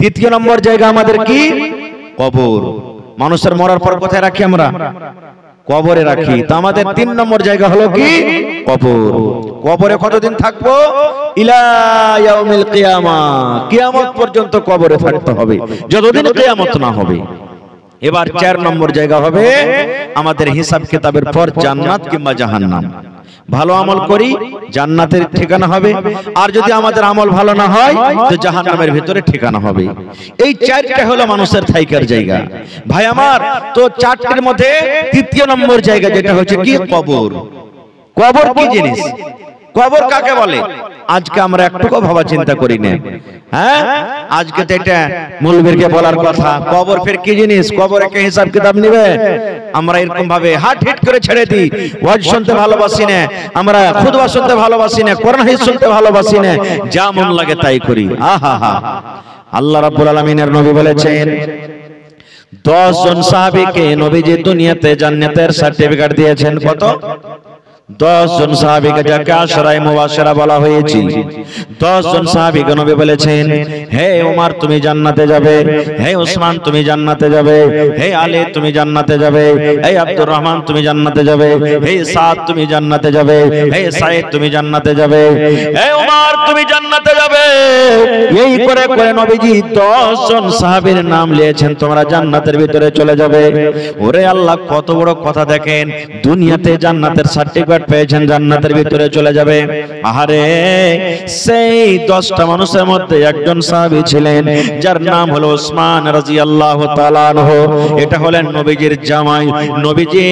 তৃতীয় নম্বর জায়গা আমাদের কি? কবর। মানুষের মরার পর কোথায় রাখি আমরা? কবরে রাখি। তো আমাদের 3 নম্বর জায়গা হলো কি? কবর। কবরে কতদিন থাকবো? ইলা ইয়াউমিল কিয়ামাহ, কিয়ামত পর্যন্ত কবরে থাকতে হবে, যতদিন কিয়ামত না হবে। এবার 4 নম্বর জায়গা হবে আমাদের হিসাব কিতাবের পর জান্নাত কিংবা জাহান্নাম। ভালো আমল করি জান্নাতের ঠিকানা হবে, আর যদি আমাদের আমল ভালো না হয় তো জাহান্নামের ভিতরে ঠিকানা হবে। এই 4টা হলো মানুষের থাইকার জায়গা। ভাই আমার, তো 4টির মধ্যে তৃতীয় নম্বর জায়গা যেটা হচ্ছে কি? কবর। কবর কি জিনিস? কবর কাকে বলে? আজকে আমরা একটুকু ভাবা চিন্তা করি না। হ্যাঁ, আজকে তো এটা মুলবিরকে বলার কথা। কবর ফের কি জিনিস? কবরে কে হিসাব কিতাব নিবে? আমরা এরকম ভাবে হাট হিট করে ছেড়ে দিই। ওয়াজ শুনতে ভালোবাসি না, আমরা খুতবা শুনতে ভালোবাসি না, কোরআন হাদিস শুনতে ভালোবাসি না, যা মন লাগে তাই করি। আহা হা। আল্লাহ রাব্বুল আলামিনের নবী বলেছেন 10 জন সাহাবীকে নবীজি দুনিয়াতে জান্নাতের সার্টিফিকেট দিয়েছেন। কত? 10 জন সাহাবীকে, যাকে আশরায়ে মুবাশশিরা বলা হয়েছে। 10 জন সাহাবীকে নবী বলেছেন, হে ওমর তুমি জান্নাতে যাবে, হে ওসমান তুমি জান্নাতে যাবে, হে আলী তুমি জান্নাতে যাবে, হে আব্দুর রহমান তুমি জান্নাতে যাবে, হে সাদ তুমি জান্নাতে যাবে, হে সাঈদ তুমি জান্নাতে যাবে, হে ওমর তুমি জান্নাতে যাবে। এই করে করে নবীজি 10 জন সাহাবীর নাম নিয়েছেন, তোমরা জান্নাতের ভিতরে চলে যাবে। ওরে আল্লাহ, কত বড় কথা দেখেন, দুনিয়াতে জান্নাতের সার্টিফিকেট পেয়েছেন, জান্নাতের ভিতরে চলে যাবে। আহারে, সেই 10টা মানুষের মধ্যে একজন সাহাবী ছিলেন যার নাম হলো ওসমান রাদিয়াল্লাহু তাআলা আনহু। এটা হলেন নবীজির জামাই। নবীজি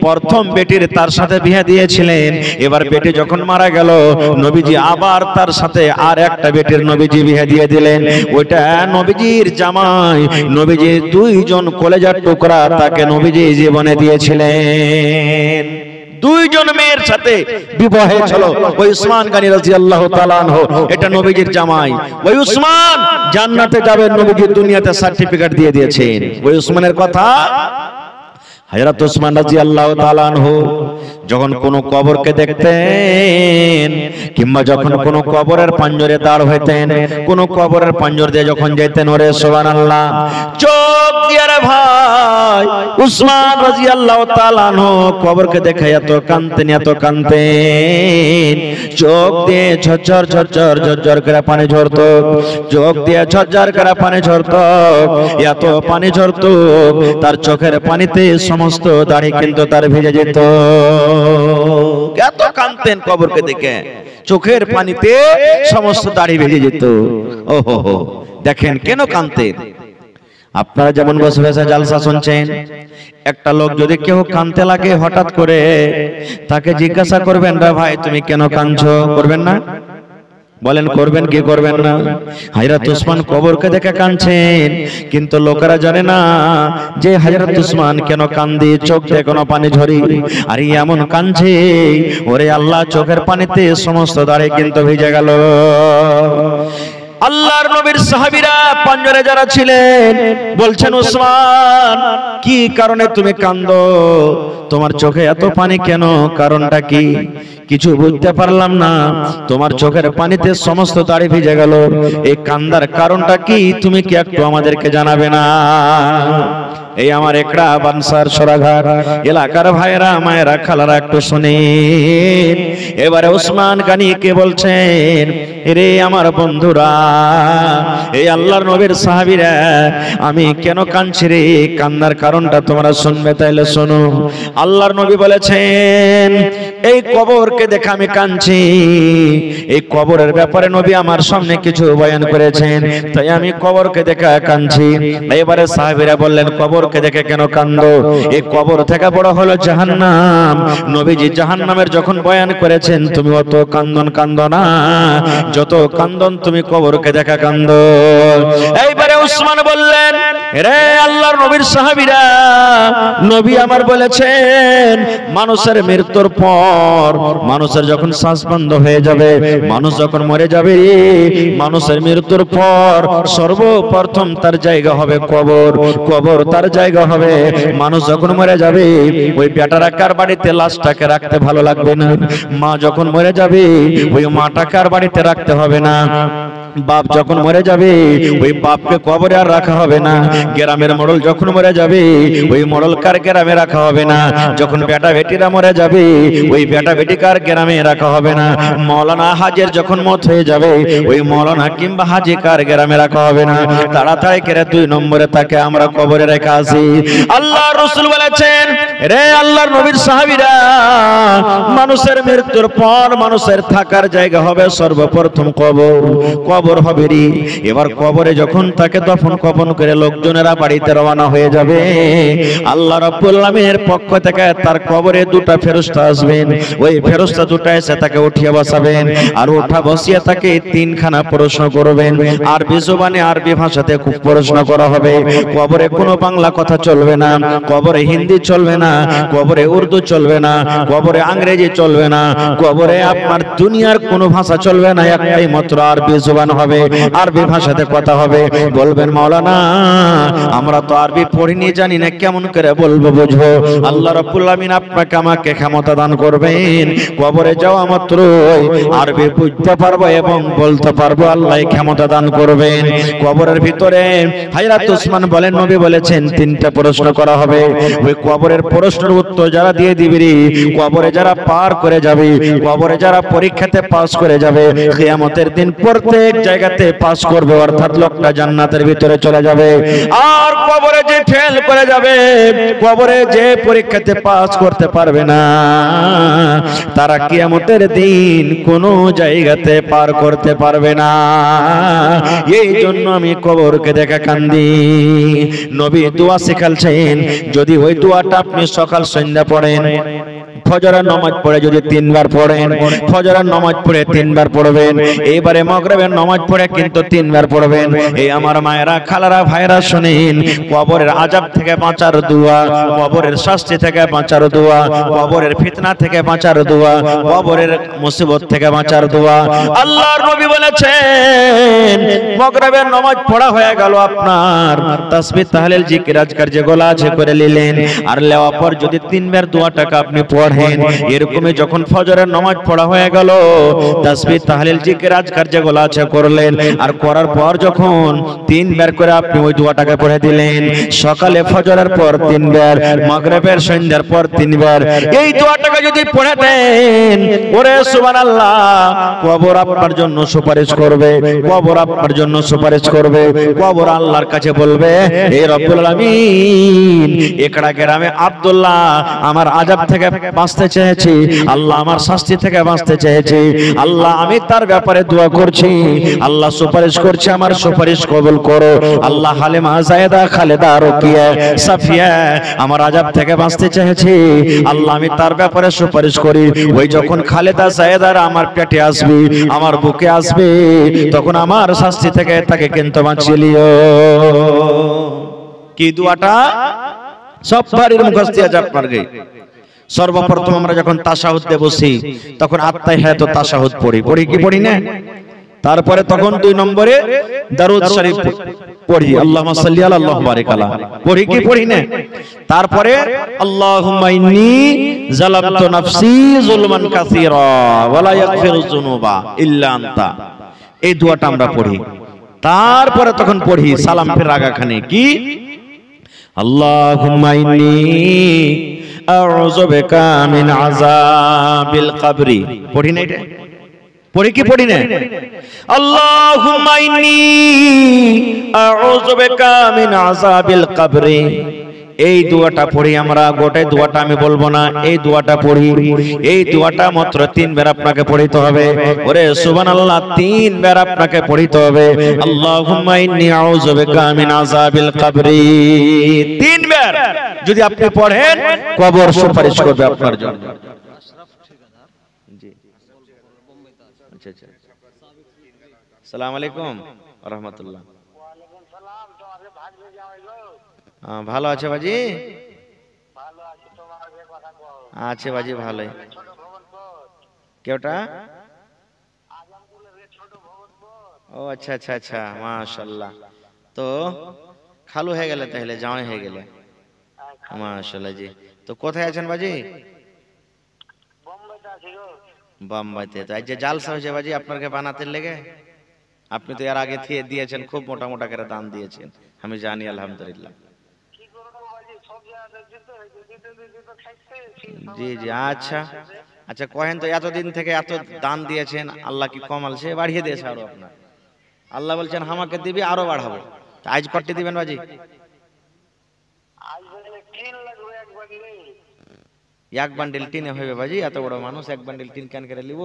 প্রথম বেটির তার সাথে বিয়ে দিয়েছিলেন। এবার বেটি যখন মারা গেল, নবীজি আবার তার সাথে আর একটা বেটির নবীজি বিয়ে দিয়ে দিলেন। ওইটা নবীজির জামাই। নবীজি 2 জন কলেজার টুকরা তাকে নবীজি জীবনে দিয়েছিলেন। 2 জন মেয়ের সাথে বিবাহ হয়েছিল। ওই উসমান গনি রাদিয়াল্লাহু তাআলা আনহু, এটা নবীজির জামাই। ওই উসমান জান্নাতে যাবেন, নবীজি দুনিয়াতে সার্টিফিকেট দিয়ে দিয়েছেন। ওই উসমানের কথা, হযরত উসমান রাদিয়াল্লাহু তাআলা আনহু যখন কোন কবরকে দেখতেন, কিংবা যখন কোন কবরের পাঞ্জরে দাঁড় হইতেন, কোন কবরের পাঞ্জর দিয়ে যখন যেতেন, ওরে সুবহানাল্লাহ, চোখ দিয়ে রে ভাই উসমান রাদিয়াল্লাহু তাআলা আনহু কবরকে দেখে এত কাঁদতেন, এত কাঁদতেন, চোখ দিয়ে ঝরঝর ঝরঝর ঝরঝর করে পানি ঝরতো, চোখ দিয়ে ঝরঝর করে পানি ঝরতো, এত পানি ঝরতো তার চোখের পানিতে সমস্ত দাড়ি কিন্তু তার ভিজে যেত। এত কাঁদতেন কবরকে দেখে, চোখের পানিতে সমস্ত দাড়ি ভিজে যেত। ওহো হো, দেখেন কেন কাঁদতেন। আপনারা যেমন বসে বসে জালসা শুনছেন, একটা লোক যদি কেউ কাঁদতে লাগে হঠাৎ করে, তাকে জিজ্ঞাসা করবেন, রে ভাই তুমি কেন কাঁদছো? করবেন না? বলেন করবেন কি করবেন না? হযরত উসমান কবরকে দেখে কাঁদছেন, কিন্তু লোকেরা জানে না যে হযরত উসমান কেন কাঁদে, চোখ দিয়ে কোনো পানি ঝরি, আর এমন কাঁদছে, ওরে আল্লাহ, চোখের পানিতে সমস্ত দাড়ি কিন্তু ভিজে গেল। আল্লাহর নবীর সাহাবীরা পাঞ্জরে যারা ছিলেন বলছেন, উসমান কি কারণে তুমি কাঁদো? তোমার চোখে এত পানি কেন? কারণটা কি? কিছু বুঝতে পারলাম না, তোমার চোখের পানিতে সমস্ত দাড়ি ভিজে গেল, এই কান্দার কারণটা কি? তুমি কি একটু আমাদেরকে জানাবে না? এই আমার একড়া বানসার সরাঘাট এলাকার ভাইরা মায়েরা খালারা একটু শুনেন। এবারে উসমান গনি কে বলছেন, রে আমার বন্ধুরা, এই আল্লাহর নবীর সাহাবীরা, আমি কেন কাঁদছি রে, কান্নার কারণটা তোমরা শুনবে, তাইলে শোনো। আল্লাহর নবী বলেছেন, এই কবরকে দেখে আমি কাঁদছি। এই কবরের ব্যাপারে নবী আমার সামনে কিছু বয়ান করেছেন, তাই আমি কবরকে দেখে কাঁদছি। এবারে সাহাবীরা বললেন, কবরকে দেখে কেন কাঁদো? এই কবর থেকে বড় হলো জাহান্নাম। নবীজি জাহান্নামের যখন বয়ান করেছেন, তুমি অত কান্দো না, যত কান্দন তুমি কবরকে দেখা কান্দো। এইবারে উসমান বললেন, রে আল্লাহর নবীর সাহাবীরা, নবী আমার বলেছেন মানুষের মৃত্যুর পর, মানুষের যখন শ্বাস বন্ধ হয়ে যাবে, মানুষ যখন মরে যাবে, মানুষের মৃত্যুর পর সর্বপ্রথম তার জায়গা হবে কবর। কবর তার জায়গা হবে। মানুষ যখন মরে যাবে, ওই বেটারা কার বাড়িতে লাশটাকে রাখতে ভালো লাগবে না। মা যখন মরে যাবে, ওই মাটা কার বাড়িতে রাখতে হবে না। বাপ যখন মরে যাবে, ওই বাপকে কবরে আর রাখা হবে না। গ্রামের মোড়ল যখন মরে যাবে, ওই মোড়ল কার গ্রামে রাখা হবে না। যখন বেটা বেটিরা মরে যাবে, ওই বেটা বেটি কার গ্রামে রাখা হবে না। মৌলানা হাজের যখন মত হয়ে যাবে, ওই মৌলানা কিংবা হাজি কার গ্রামে রাখা হবে না। তাড়াতাড়ি করে 2 নম্বরে তাকে আমরা কবরে রেখে আসি। আল্লাহর রাসূল বলেছেন, রে আল্লাহর নবীর সাহাবীরা, মানুষের মৃত্যুর পর মানুষের থাকার জায়গা হবে সর্বপ্রথম কবর। কবর হবে রে। এবার কবরে যখন তাকে দফন কাফন করে লোকজনেরা বাড়িতে রওনা হয়ে যাবে, আল্লাহ রাব্বুল আলামিনের পক্ষ থেকে তার কবরে 2টা ফেরেশতা আসবেন। ওই ফেরেশতা 2টা এসে তাকে উঠিয়ে বসাবেন, আর উঠা বসিয়ে তাকে 3খানা প্রশ্ন করবেন। আরবি জবানে, আরবি ভাষাতে খুব প্রশ্ন করা হবে। কবরে কোনো বাংলা কথা চলবে না, কবরে হিন্দি চলবে না, কবরে উর্দু চলবে না, কবরে ইংরেজি চলবে না, কবরে আপনার দুনিয়ার কোনো ভাষা চলবে না। একটাই মাত্র আরবি জবান হবে, আরবি ভাষাতে কথা হবে। বলবেন, মাওলানা আমরা তো আরবি পড়িনি, জানি না, কেমন করে বলবো, বুঝবো? আল্লাহ রাব্বুল আলামিন আপনাকে আমাকে ক্ষমতা দান করবেন, কবরে যাওয়া মাত্রই আরবি বুঝতে পারবো এবং বলতে পারবো। আল্লাহ ক্ষমতা দান করবেন। কবরের ভিতরে হযরত ওসমান বলেন, নবী বলেছেন 3টা প্রশ্ন করা হবে। ওই কবরের প্রশ্নের উত্তর যারা দিয়ে দিবে, কবরে যারা পার করে যাবে, কবরে যারা পরীক্ষাতে পাস করে যাবে, কিয়ামতের দিন প্রত্যেক জায়গাতে পাস করবে, অর্থাৎ লোকটা জান্নাতের ভিতরে চলে যাবে। আর কবরে যে ফেল করে যাবে, কবরে যে পরীক্ষাতে পাস করতে পারবে না, তারা কিয়ামতের দিন কোনো জায়গাতে পার করতে পারবে না। এই জন্য আমি কবরকে দেখে কান্দি। নবী দোয়া শিখালছেন, যদি ওই দোয়াটা আপনি সকাল সন্ধ্যা পড়েন, ফজরের নামাজ পড়ে যদি 3 বার পড়েন, ফজরের নামাজ পড়ে 3 বার পড়বেন, এইবারে মাগরিবের নামাজ পড়ে কিন্তু 3 বার পড়বেন। এই আমার মায়েরা, খালারা, ভাইরা শুনেন, কবরের আযাব থেকে বাঁচার দোয়া, কবরের শাস্তি থেকে বাঁচার দোয়া, কবরের ফিতনা থেকে বাঁচার দোয়া, কবরের মুসিবত থেকে বাঁচার দোয়া। আল্লাহর নবী বলেছেন, মাগরিবের নামাজ পড়া হয়ে গেল, আপনার তাসবিহ তাহলিল জিকির আজকার যেগুলো আছে করে নিলেন, আর লেওয়া পর যদি 3 বার দোয়াটাকে আপনি পড়েন, এরকমই যখন ফজরের নামাজ পড়া হয়ে গেল, তাসবিহ তাহলিল জিকির আজকার যেগুলো আছে করলেন, আর করার পর যখন 3 বার করে আপনি ওই দোয়াটাকে পড়ে দিলেন, সকালে ফজরের পর 3 বার, মাগরিবের সন্ধ্যার পর 3 বার, এই দোয়াটাকে যদি পড়ে দেন, ওরে সুবহানাল্লাহ, কবর আপনার জন্য সুপারিশ করবে, কবর আপনার জন্য সুপারিশ করবে। কবর আল্লাহর কাছে বলবে, হে রব্বুল আলামিন, একড়া গ্রামে আব্দুল্লাহ আমার আযাব থেকে বাঁচতে চেয়েছি, আল্লাহ আমার শাস্তি থেকে বাঁচতে চেয়েছি, আল্লাহ আমি তার ব্যাপারে দোয়া করছি, আল্লাহ সুপারিশ করছে, আমার সুপারিশ কবুল করো। আল্লাহ হালিমা, জায়েদা, খালেদা, রুকিয়া, সাফিয়া আমার আযাব থেকে বাঁচতে চেয়েছি, আল্লাহ আমি তার ব্যাপারে সুপারিশ করি। ওই যখন খালেদা, জায়েদারা আমার পেটে আসবে, আমার বুকে আসবে, তখন আমার শাস্তি থেকে তাকে কিন্তু বাঁচিয়ে লিও। কি দোয়াটা সব বাড়ির মুখস্থ আছে আপনার গে। সর্বপ্রথম আমরা যখন তাশাহুদে বসি, তখন আত্তাহিয়াতু তাশাহুদ পড়ি কি পড়ি না? তারপরে তখন 2 নম্বরে দারুদ শরীফ পড়ি, আল্লাহুম্মা সাল্লি আলা আল্লাহু বারিক আলা, পড়ি কি পড়ি না? তারপরে আল্লাহুম্মা ইন্নী যালামতু নাফসি যুলমান কাসীরা ওয়া লা ইয়াগফিরুয যুনুবা ইল্লা আনতা, এই দোয়াটা আমরা পড়ি। তারপরে তখন পড়ি সালাম ফের আগাখানে, কি আল্লাহুম্মা ইন্নী আউযু বিকা মিন আযাবিল কবরি, পড়ি না? এটা পড়ি কি পড়ি না? আল্লাহুম্মা ইন্নী আউযু বিকা মিন আযাবিল কবরি, এই দোয়াটা পড়ি আমরা। গোটাই দোয়াটা আমি বলবো না, এই দোয়াটা পড়ি। এই দোয়াটা মাত্র 3 বার আপনাকে পড়িতে হবে। ওরে সুবহানাল্লাহ, 3 বার আপনাকে পড়িতে হবে। আল্লাহুম্মা ইন্নী আউযু বিকা মিন আযাবিল কবরি, 3 বার যদি আপনি পড়েন, কবর সুপারিশ করবে আপনার জন্য। জি, আচ্ছা আচ্ছা, আসসালামু আলাইকুম ওয়া রাহমাতুল্লাহ। ওয়া আলাইকুম সালাম। ভালো আছে বাজি? আছে বাজি ভালোই। কেউটা? ও আচ্ছা আচ্ছা আচ্ছা, মাশাআল্লাহ। তো খালু হয়ে গেলে তাহলে, জামাই হয়ে গেলে, মাশাআল্লাহ জি। তো কোথায় আছেন বাজি? বোম্বাইতে। তো আজ যে জালসা হয়েছে বাজি আপনাকে বানাতে লেগে, আপনি তো এর আগে দিয়েছেন, খুব মোটা মোটা করে দান দিয়েছেন, আমি জানি আলহামদুলিল্লাহ। জি জি, আচ্ছা আচ্ছা, কহেন তো এতদিন থেকে এত দান দিয়েছেন, আল্লাহ কি কমাল সে বাড়িয়ে দিয়েছে আরো আপনার? আল্লাহ বলছেন আমাকে দিবি আরো বাড়াবো। আজ কটি দিবেন বাজি? এক বান্ডিল টিনে হইবে বাজি? এত বড় মানুষ এক বান্ডিল টিন কেন করে লিব?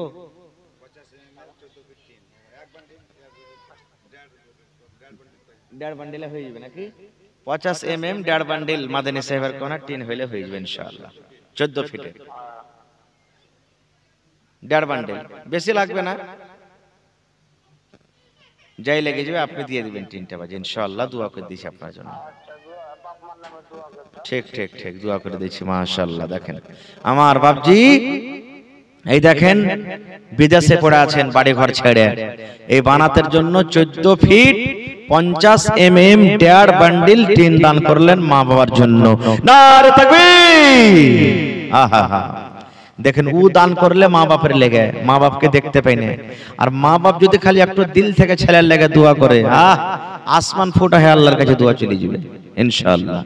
দেড় বান্ডিলে হয়ে যাবে নাকি? 50 mm দেড় বান্ডিল মাদানী সাহেবের কোনা টিন হইলে হয়ে যাবে ইনশাআল্লাহ। 14 ফিটে দেড় বান্ডিল, বেশি লাগবে না, যাই লেগে যাবে আপনি দিয়ে দিবেন টিনটা বাজি ইনশাআল্লাহ। দোয়া করে দিছি আপনার জন্য। ঠিক ঠিক ঠিক, দোয়া করে দিচ্ছি মাশাআল্লাহ। দেখেন আমার বাপজি, এই দেখেন বিদেশে পড়ে আছেন বাড়ি ঘর ছেড়ে, এই বানাতের জন্য 14 ফিট 50 mm দেড় বান্ডিল টিন দান করলেন মা বাবার জন্য। নারে তাকবীর! আহা হা, দেখেন ও দান করলে মা বাপের লেগে, মা বাপকে দেখতে পাই না। আর মা বাপ যদি খালি একটু দিল থেকে ছেলের লেগে দোয়া করে, আসমান ফোটা হয়ে আল্লাহর কাছে দোয়া চলে যাবে ইনশাআল্লাহ,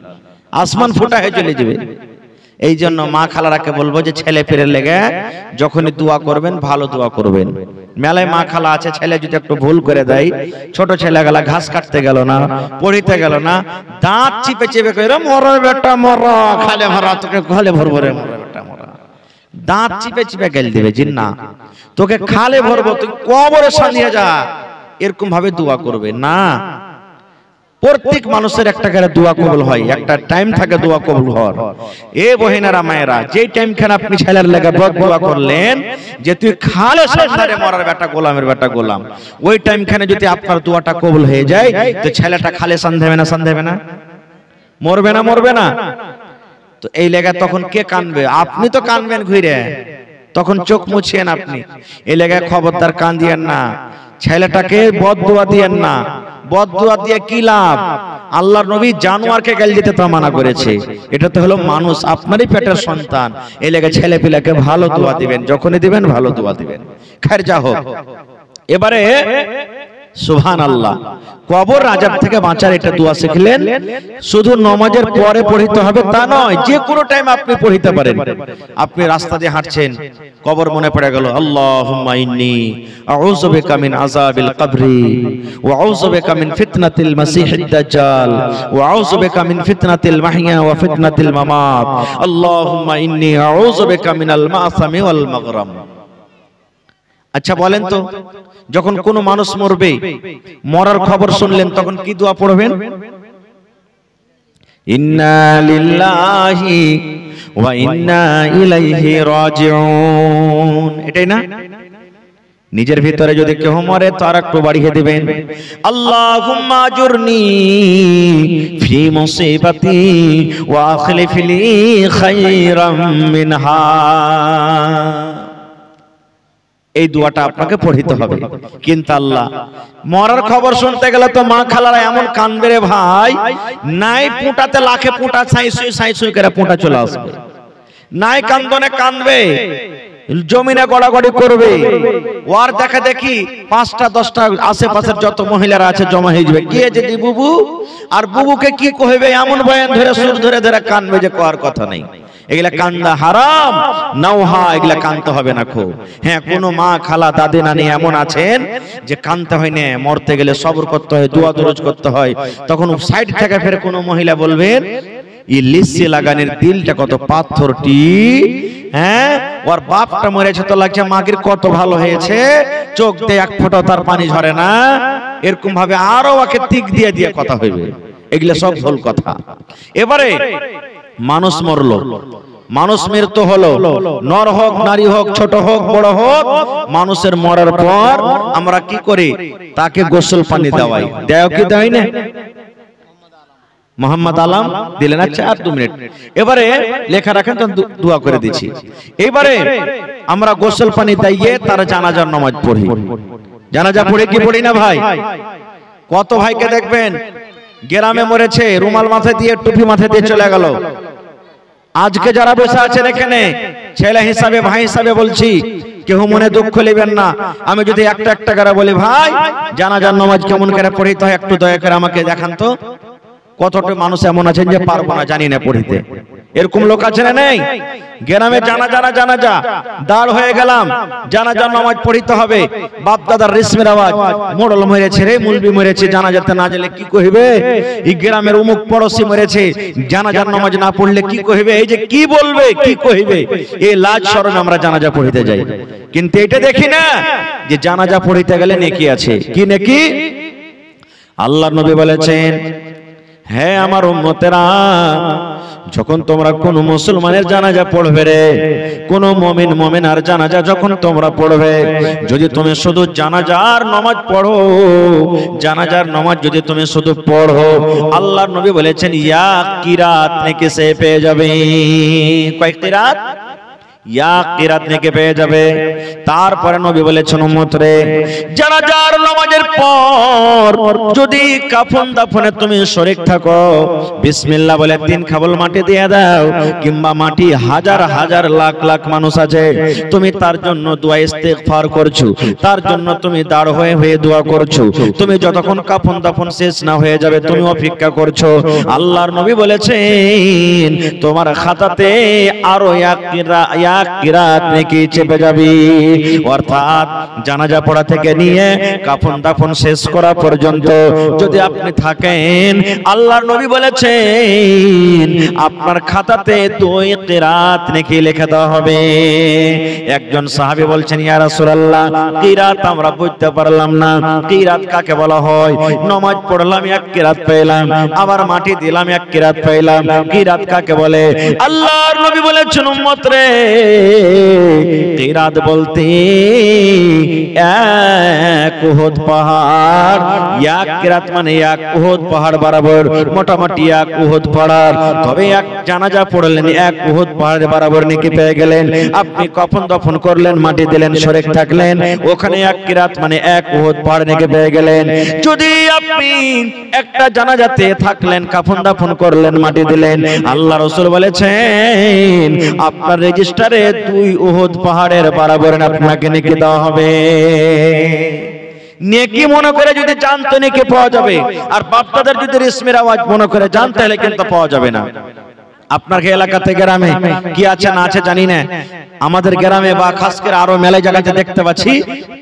আসমান ফোটা হয়ে চলে যাবে। এই জন্য মা খালারাকে বলবো যে ছেলে পেরে লেগে যখনই দোয়া করবেন ভালো দোয়া করবেন। মেলায় মা খালা আছে, ছেলে যদি একটু ভুল করে দেয়, ছোট ছেলে গেলা ঘাস কাটতে গেল না, পড়িতে গেল না, দাঁত চিপে চিপে কইরা মরা বেটা মরা, খালে ভরা তোকে খালে ভরবো রে মরা বেটা মরা, দাঁত চিপে চিপে গেল দিবে জিন্না, তোকে খালে ভরবো, তুই কবরে সাজিয়ে যা, এরকম ভাবে দোয়া করবে না। প্রত্যেক মানুষের একটা করে দোয়া কবুল হয়, একটা টাইম থাকে দোয়া কবুল হওয়ার। এ বহিনারা মায়েরা, যেই টাইম খানে আপনি ছেলের লেগে দোয়া করলেন যে তুই খালে সাজদারে মরার বেটা গোলামের বেটা গোলাম, ওই টাইম খানে যদি আপনার দোয়াটা কবুল হয়ে যায় তো ছেলেটা খালে সান্দেবে না, সান্দেবে না, মরবে না, মরবে না। তো এই লেগে তখন কে কানবে? আপনি তো কানবেন ঘুরে, তখন চোখ মুছিয়েন আপনি। এই লেগে খবরদার কান দিয়েন না, ছেলেটাকে বদদোয়া দিয়েন না। বদদোয়া দিয়ে কি লাভ? আল্লাহর নবী জানোয়ারকে গাল দিতে তো মানা করেছে, এটা তো হলো মানুষ, আপনারই পেটের সন্তান। এই লেগে ছেলে পিলাকে ভালো দোয়া দিবেন, যখনই দিবেন ভালো দোয়া দিবেন। খায়ের যা হোক, এবারে সুবহানাল্লাহ, কবর আযাব থেকে বাঁচার এটা দোয়া শিখলেন। শুধু নামাজের পরে পড়তে হবে তা নয়, যে কোনো টাইম আপনি পড়তে পারেন। আপনি রাস্তা দিয়ে হাঁটছেন, কবর মনে পড়ে গেল, আল্লাহুম্মা ইন্নী আউযু বিকা মিন আযাবিল কবরি ওয়া আউযু বিকা মিন ফিতনাতিল মাসিহিদ দাজ্জাল ওয়া আউযু বিকা মিন ফিতনাতিল মাহইয়া ওয়া ফিতনাতিল মামাত, আল্লাহুম্মা ইন্নী আউযু বিকা মিনাল মাসামি ওয়াল মাগরাম। আচ্ছা বলেন তো, যখন কোন মানুষ মরবে, মরার খবর শুনলেন, তখন কি দোয়া পড়বেন? ইন্না লিল্লাহি ওয়া ইন্না ইলাইহি রাজিউন, এটাই না? নিজের ভিতরে যদি কেউ মরে তো আর একটু বাড়িয়ে দিবেন, আল্লাহুম্মা আজুরনি ফি মুসিবাতি ওয়া আখলিফ লি খায়রাম মিনহা। এই দোয়াটা আপনাকে পড়তে হবে। কিন্তু আল্লাহ, মরার খবর শুনতে গেলে তো মা খালারা এমন কানবে রে ভাই, নাই পুঁটাতে লাখে পুঁটা ছাই সুই করে পুঁটা চলে আসবে, নাই কান্দনে কানবে, জমিনে গড়াগড়ি করবে, ওর দেখা দেখি 5টা 10টা আশেপাশের যত মহিলারা আছে জমা হয়ে যাবে, গিয়ে যে বুবু, আর বুবুকে কি কইবে এমন বয়ান ধরে সুর ধরে ধরে কানবে যে কোয়ার কথা নেই। এগুলা কান্দা হারাম, নাওহা, এগুলা কানতে হবে না খো। হ্যাঁ, কোন মা খালা দাদি নানি এমন আছেন যে কানতে হয় না, মরতে গেলে সবর করতে হয়, দোয়া দরুদ করতে হয়, তখন সাইড থেকে ফের কোন মহিলা বলবেন এই লিসি লাগানোর দিলটা কত পাথরটি, হ্যাঁ ওর বাপটা মরেছে তো লাগছে মাগির কত ভালো হয়েছে, চোখ দিয়ে এক ফোঁটা তার পানি ঝরে না, এরকম ভাবে আরো ওকে তিক দিয়ে দিয়ে কথা হইবে। এগুলা সব ভুল কথা। এবারে মানুষ মরলো, মানুষ মৃত্যু হলো, নর হোক নারী হোক ছোট হোক বড় হোক, মানুষের মরার পর আমরা কি করি? তাকে গোসল পানি দেওয়াই, দেয় কি দেয় না? মোহাম্মদ আলম দিলেন। আচ্ছা আর 2 মিনিট, এবারে লেখা রাখেন তো দোয়া করে দিচ্ছি। এবারে আমরা গোসল পানি দিয়ে তার জানাজার নামাজ পড়ি। জানাজা পড়ে কি পড়ি না ভাই? কত ভাইকে দেখবেন গ্রামে মরেছে, রুমাল মাথায় দিয়ে টুপি মাথায় দিয়ে চলে গেল। আজকে যারা বসে আছেন এখানে, ছেলে হিসাবে ভাই হিসাবে বলছি, কেউ মনে দুঃখ নেবেন না। আমি যদি একটা করে বলি ভাই জানাজার নামাজ কেমন করে পড়িতে হয় একটু দয়া করে আমাকে দেখান তো। কতটা মানুষ এমন আছেন যে পারবো না, জানি না পড়িতে, এরকম লোক আছে না নেই? গ্রামে জানাজা দাঁড় হয়ে গেলাম, জানাজার নামাজ পড়িতে হবে। বাপ দাদার রেশমের আওয়াজ, মোড়ল মরেছে রে, মুলবি মরেছে, জানাজাতে না গেলে কি কইবে? এই গ্রামের অমুক পড়োশি মরেছে, জানাজার নামাজ না পড়লে কি কইবে? এই যে কি বলবে, কি কইবে, এই লাজ শরমে আমরা জানাজা পড়িতে যাই। কিন্তু এটা দেখি না যে জানাজা পড়িতে গেলে নেকি আছে। কি নেকি? আল্লাহর নবী বলেছেন, হ্যাঁ আমার উম্মতেরা, যখন তোমরা কোন মুসলমানের জানাজা পড়বে রে, কোন মুমিন মুমিনার জানাজা যখন তোমরা পড়বে, যদি তুমি শুধু জানাজার নামাজ পড়ো, জানাজার নামাজ যদি তুমি শুধু পড়ো, আল্লাহর নবী বলেছেন ইয়া কিরাত নেকি সে পেয়ে যাবে। কয় কিরাত? ইয়া কিরাত নেকি পেয়ে যাবে। তারপরে নবী বলেছেন উম্মত রে, জানাজার নামাজের পর যদি কাফন দাফনে তুমি শরীক থাকো, বিসমিল্লাহ বলে 3 খাবল মাটি দিয়ে দাও, কিংবা মাটি হাজার হাজার লাখ লাখ মানুষ আছে, তুমি তার জন্য দোয়া ইস্তেগফার করছো, তার জন্য তুমি দাঁড় হয়ে হয়ে দোয়া করছো, তুমি যতক্ষণ কাফন দাফন শেষ না হয়ে যাবে তুমি অপেক্ষা করছো, আল্লাহর নবী বলেছেন তোমার খাতাতে আরো এক কিরাত নেকি চেপে যাবে। অর্থাৎ জানাজা পড়া থেকে নিয়ে কাফন দাফন শেষ করা পর্যন্ত যদি আপনি থাকেন, আল্লাহর নবী বলেছেন আপনার খাতাতে 2 কিরাত নেকি লিখে দেওয়া হবে। একজন সাহাবী বলছেন ইয়া রাসূলুল্লাহ, কিরাত আমরা বুঝতে পারলাম না, কিরাত কাকে বলা হয়? নামাজ পড়লাম 1 কিরাত পেলাম, আবার মাটি দিলাম 1 কিরাত পেলাম, কিরাত কাকে বলে? আল্লাহর নবী বলেছেন উম্মত রে, কিরাত বলতে এক উহুদ পাহাড়, এক কিরাত মানে 1 উহুদ পাহাড় বরাবর, মোটামুটি 1 উহুদ পাহাড়। তবে এক জানাজা পড়লেন 1 উহুদ পাহাড় বরাবর নেকি পেয়ে গেলেন। আপনি কফন দফন করলেন, মাটি দিলেন, শরীক থাকলেন, ওখানে 1 কিরাত মানে 1 উহুদ পাহাড় নেকি পেয়ে গেলেন। যদি আপনি একটা জানাজাতে থাকলেন, কাফন দাফন করলেন, মাটি দিলেন, আল্লাহ রাসূল বলেছেন আপনার রেজিস্টারে 2 উহুদ পাহাড়ের বরাবর আপনাকে নেকি দেওয়া হবে। নেকি মনে করে যদি জানতে নেকি পাওয়া যাবে, আর বাপদাদার যদি রেশমের আওয়াজ মনে করে জানতে হলে কিন্তু পাওয়া যাবে না। আপনার এলাকাতে গ্রামে কি আছে না আছে জানি না, আমাদের গ্রামে বা খাস করে আরো মেলায় জায়গাতে দেখতে পাচ্ছি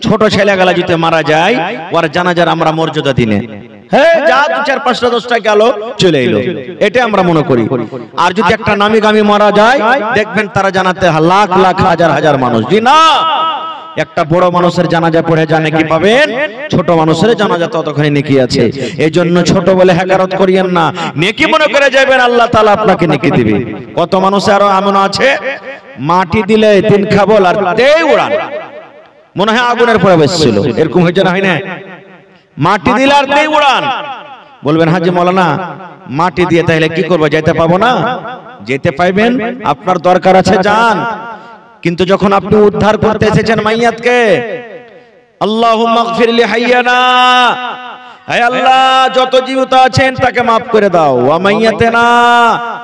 ছোট ছেলেগুলা যদি মারা যায়, ওর জানাজার আমরা মর্যাদা দিনে, হ্যাঁ যা 2 4 5টা 10টা গেল চলে এলো, এটা আমরা মনে করি। আর যদি একটা নামি গামি মারা যায়, দেখবেন তারা জানাতে লাখ লাখ হাজার হাজার মানুষ। জি না, একটা বড় মানুষের জানাজা পড়ে জানে কি পাবেন, ছোট মানুষের জানাজা ততক্ষণে নেকি আছে। এই জন্য ছোট বলে হেকারত করিয়েন না, নেকি মনে করে যাবেন, আল্লাহ তাআলা আপনাকে নেকি দিবে। কত মানুষ আরো এমন আছে মাটি দিলে 3 খাবল আর দেই উড়ান, মনে হয় আগুনের পরে বসছিল, এরকম হয়েছে না? হয় না? মাটি দিলে আর দেই উড়ান। বলবেন হাজি মাওলানা মাটি দিয়ে তাহলে কি করব, যেতে পাবো না? যেতে পাইবেন, আপনার দরকার আছে যান। কিন্তু যখন আপনি উদ্ধার করতে এসেছেন মাইয়াতকে, আল্লাহুম্মা গফির লি হাইয়ানা, হে আল্লাহ যত জীবিত আছেন তাকে maaf করে দাও, ওয়া মাইয়াতেনা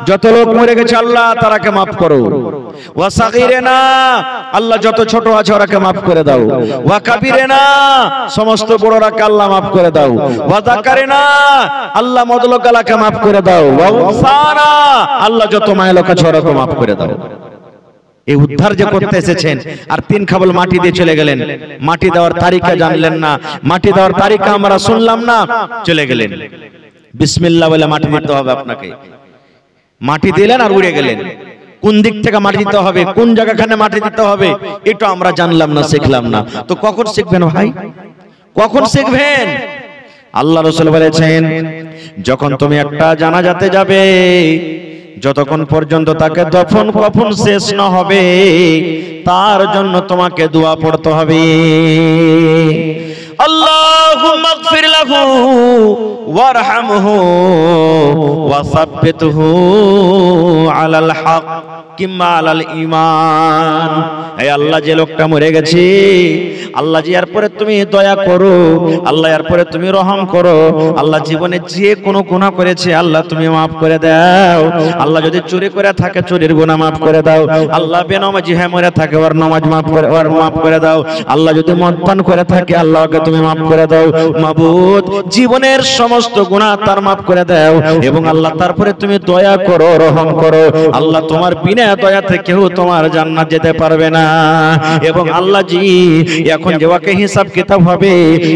যত লোক মরে গেছে আল্লাহ তারাকে maaf করো, ওয়া সাগীরেনা আল্লাহ যত ছোট আছে ওরাকে maaf করে দাও, ওয়া কাবীরেনা সমস্ত বড়রাকে আল্লাহ maaf করে দাও, ওয়া যাকারিনা আল্লাহ মদলকালাকে maaf করে দাও, ওয়া উনসানা আল্লাহ যত মায়লোক আছে ওরাকে maaf করে দাও। এই উদ্ধার যে করতে এসেছেন আর 3 খাবল মাটি দিয়ে চলে গেলেন, মাটি দেওয়ার তারিখা জানলেন না, মাটি দেওয়ার তারিখা আমরা শুনলাম না, চলে গেলেন। বিসমিল্লাহ বলে মাটি দিতে হবে আপনাকে, মাটি দিলেন আর উড়ে গেলেন। কোন দিক থেকে মাটি দিতে হবে, কোন জায়গাখানে মাটি দিতে হবে, এটা আমরা জানলাম না, শিখলাম না। তো কখন শিখবেন ভাই, কখন শিখবেন? আল্লাহ রাসূল বলেছেন যখন তুমি একটা জানাজাতে যাবে, যতক্ষণ পর্যন্ত তাকে দফন কফন শেষ না হবে তার জন্য তোমাকে দোয়া পড়তে হবে। আল্লাহ আল্লাহুম্মা ইগফির লাহু ওয়ারহামহু ওয়া সাব্বিতহু আলাল হক কিংবা আলাল ঈমান। হে আল্লাহ, যে লোকটা মরে গেছে, আল্লাহ জি এরপরে তুমি দয়া করো, আল্লাহ এরপরে তুমি রহম করো। আল্লাহ জীবনে যে কোনো গুনাহ করেছে আল্লাহ তুমি মাফ করে দাও। আল্লাহ যদি চুরি করে থাকে চুরির গুনাহ মাফ করে দাও। আল্লাহ বেনামাজি হয়ে মরে থাকে ওর নামাজ মাফ করে দাও। আল্লাহ যদি মদ পান করে থাকে আল্লাহকে তুমি মাফ করে দাও। মাবুদ, জীবনের সমস্ত গুনাহ তার মাফ করে দাও এবং আল্লাহ তারপরে তুমি দয়া করো, রহম করো। আল্লাহ তোমার বিনা দয়াতে কেউ তোমার জান্নাত যেতে পারবে না। এবং আল্লাহ জি এখন যে ওকে হিসাব কিতাব হবে,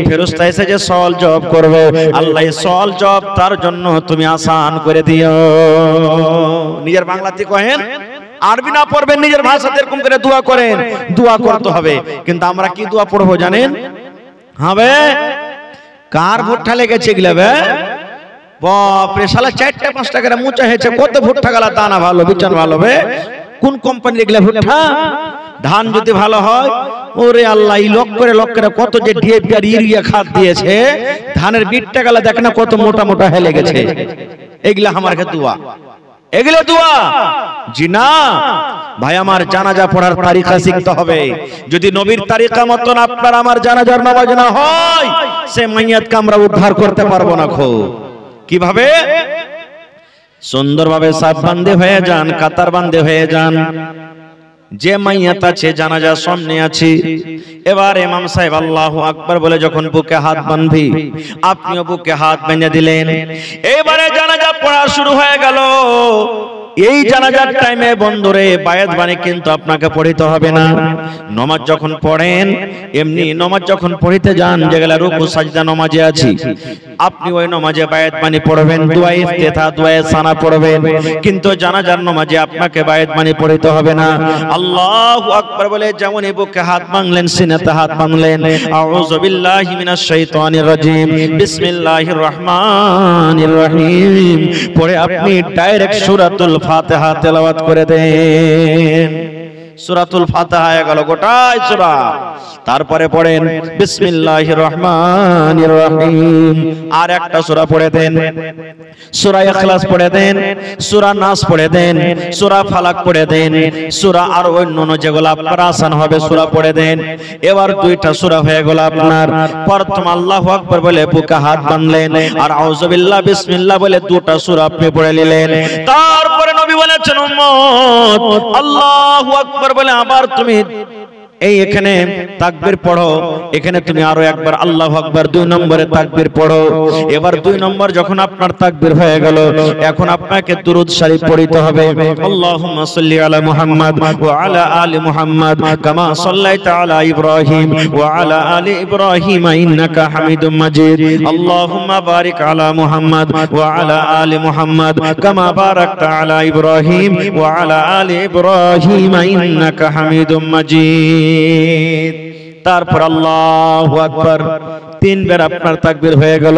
ফেরেশতা এসে যে সওয়াল জবাব করবে, আল্লাহ এই সওয়াল জবাব তার জন্য তুমি আসান করে দিও। নিজের বাংলাতে কহেন, আরবি না পড়বেন নিজের ভাষাতে এরকম করে দোয়া করেন। দোয়া করতে হবে, কিন্তু আমরা কি দোয়া পড়বো জানেন? হবে কার ভুট্টা লেগেছে গিলাবে বাপরে, শালা 4-5 করে মুচা হয়েছে, কত ভুট্টা গেলা দানা ভালো, বিচন ভালো বে, কোন কোম্পানির এগুলা ভুট্টা? ধান যদি ভালো হয়, ওরে আল্লাহ, এই লক করে কত যে ডিএপি আর ইউরিয়া খাদ দিয়েছে, ধানের বিটটা গেলা দেখ না কত মোটা মোটা হয়ে লেগেছে। এগুলা আমার কাছে দোয়া, এগুলো দোয়া জি না। ভাই আমার, জানাজা পড়ার তারিকা শিখতে হবে। যদি নবীর তারিকা মতন আপনার আমার জানাজার নামাজ না হয়, সে মাইয়াতকে আমরা উদ্ধার করতে পারবো না। কিভাবে? সুন্দরভাবে সাফ বান্ধে হয়ে যান, কাতার বান্ধে হয়ে যান। যে মাইয়াত আছে জানাজার সামনে আছে, এবার ইমাম সাহেব আল্লাহু আকবার বলে যখন বুকে হাত বাঁধবি, আপনিও বুকে হাত বেঁধে দিলেন। এবারে জানাজা পড়া শুরু হয়ে গেল। এই জানাজার টাইমে বন্ধুরে বায়াত বাণী কিন্তু আপনাকে পড়িতে হবে না। নামাজ যখন পড়েন, এমনি নামাজ যখন পড়িতে যান, যেগুলা রুকু সাজদা নামাজে আছে, আপনি ওই নামাজে বায়াত বাণী পড়বেন, দুআ ইফতিতাহ, দুআ সানা পড়বেন। কিন্তু জানাজার নামাজে আপনাকে বায়াত বাণী পড়িতে হবে না। আল্লাহু আকবার বলে যেমন বুকে হাত বাঁধলেন, সিনাতে হাত বাঁধলেন, আউযু বিল্লাহি মিনাশ শাইতানির রাজিম, বিসমিল্লাহির রহমানির রহিম পড়ে আপনি ডাইরেক্ট সূরাতুল ফাতিহা তেলাওয়াত করে দেন। সূরাতুল ফাতিহা গেল গোটাই সূরা। তারপরে পড়েন বিসমিল্লাহির রহমানির রহিম, আর একটা সূরা পড়ে দেন, সূরা ইখলাস পড়ে দেন, সূরা নাস পড়ে দেন, সূরা ফালাক পড়ে দেন, সূরা আর অন্যান্য যেগুলো আপনার আসান হবে সূরা পড়ে দেন। এবার দুইটা সূরা হয়ে গেল আপনার। প্রথম আল্লাহু আকবার বলে বুকে হাত বাঁধলেন, আর আউযু বিল্লাহ বিসমিল্লাহ বলে দুটো সূরা আপনি পড়ে নিলেন। তারপরে নবী বলেছেন, উম্মত আল্লাহু আকবার বলে আবার তুমি এখানে তাকবীর পড়ো, এখানে তুমি আরো একবার আল্লাহু আকবার 2 নম্বরে তাকবীর পড়ো। এবার 2 নম্বর যখন আপনার তাকবীর হয়ে গেল, এখন আপনাকে দুরূদ শরীফ পড়তে হবে। আল্লাহুম্মা সাল্লি আলা মুহাম্মাদ ওয়া আলা আলি মুহাম্মাদ কামা সাল্লাইতা আলা ইব্রাহিম ওয়া আলা আলি ইব্রাহিম ইন্নাকা হামিদুম মাজিদ। আল্লাহুম্মা বারিক আলা মুহাম্মাদ ওয়া আলা আলি মুহাম্মাদ কামা বারাকতা আলা ইব্রাহিম ওয়া আলা আলি ইব্রাহিম ইন্নাকা হামিদুম মাজিদ। তারপর আল্লাহু আকবার 3 বার আপনার তাকবীর হয়ে গেল।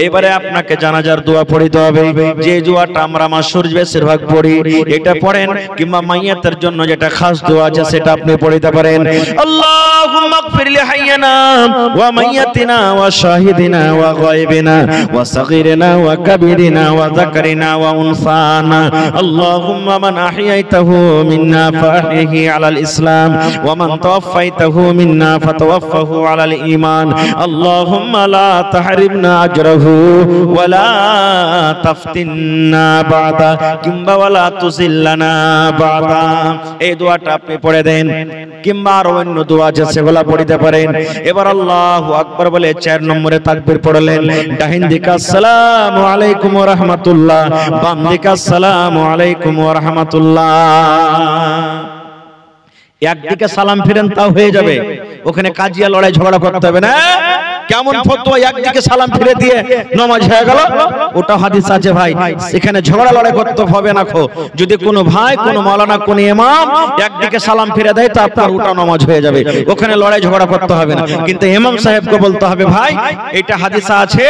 এবারে আপনাকে জানাজার দোয়া পড়িতে হবে। যে দোয়াটা আমরা মাসুর বেশিরভাগ পড়ি, এটা পড়েন, কিংবা মাইয়াতের জন্য যেটা খাস দোয়া আছে সেটা আপনি পড়িতে পারেন। আল্লাহুম্মা ইগফির লি হাইয়িনা ওয়া মাইয়াতিনা ওয়া শাহিদিনা ওয়া গায়বিনা ওয়া সাগীরিনা ওয়া কাবীরিনা ওয়া যাকারিনা ওয়া উনসানা। আল্লাহুম্মা মান আহইয়াইতাহু মিন্না ফাহইহি আলাল ইসলাম ওয়া মান তাওয়াফাইতাহু মিন্না ফাতাওয়াফাহু আলাল ঈমান। اللهم لا تحرمنا أجره ولا تفتنا بعد কিংবা ولا تذلنا بعد। এই দোয়াটা আপনি পড়ে দেন, কিংবা আর অন্য দোয়া আছে সেগুলো পড়তে পারেন। এবার আল্লাহু আকবার বলে 4 নম্বরে তাকবীর পড়লেন। ডাহিন দিকে আসসালামু আলাইকুম ওয়া রাহমাতুল্লাহ, বাম দিকে আসসালামু আলাইকুম ওয়া রাহমাতুল্লাহ। একদিকে সালাম ফিরেন তাও হয়ে যাবে, ওখানে কাজিয়া লড়াই ঝগড়া করতে হবে না। কেমন ফতোয়া, একদিকে সালাম ফিরে দিয়ে নামাজ হয়ে গেল, ওটা হাদিস আছে ভাই, এখানে ঝগড়া লড়াই করতে হবে না। যদি কোনো ভাই, কোনো মাওলানা, কোনো ইমাম একদিকে সালাম ফিরে দেয় তো আপনার ওটা নামাজ হয়ে যাবে, ওখানে লড়াই ঝগড়া করতে হবে না। কিন্তু ইমাম সাহেবকে বলতে হবে, ভাই এটা হাদিস আছে,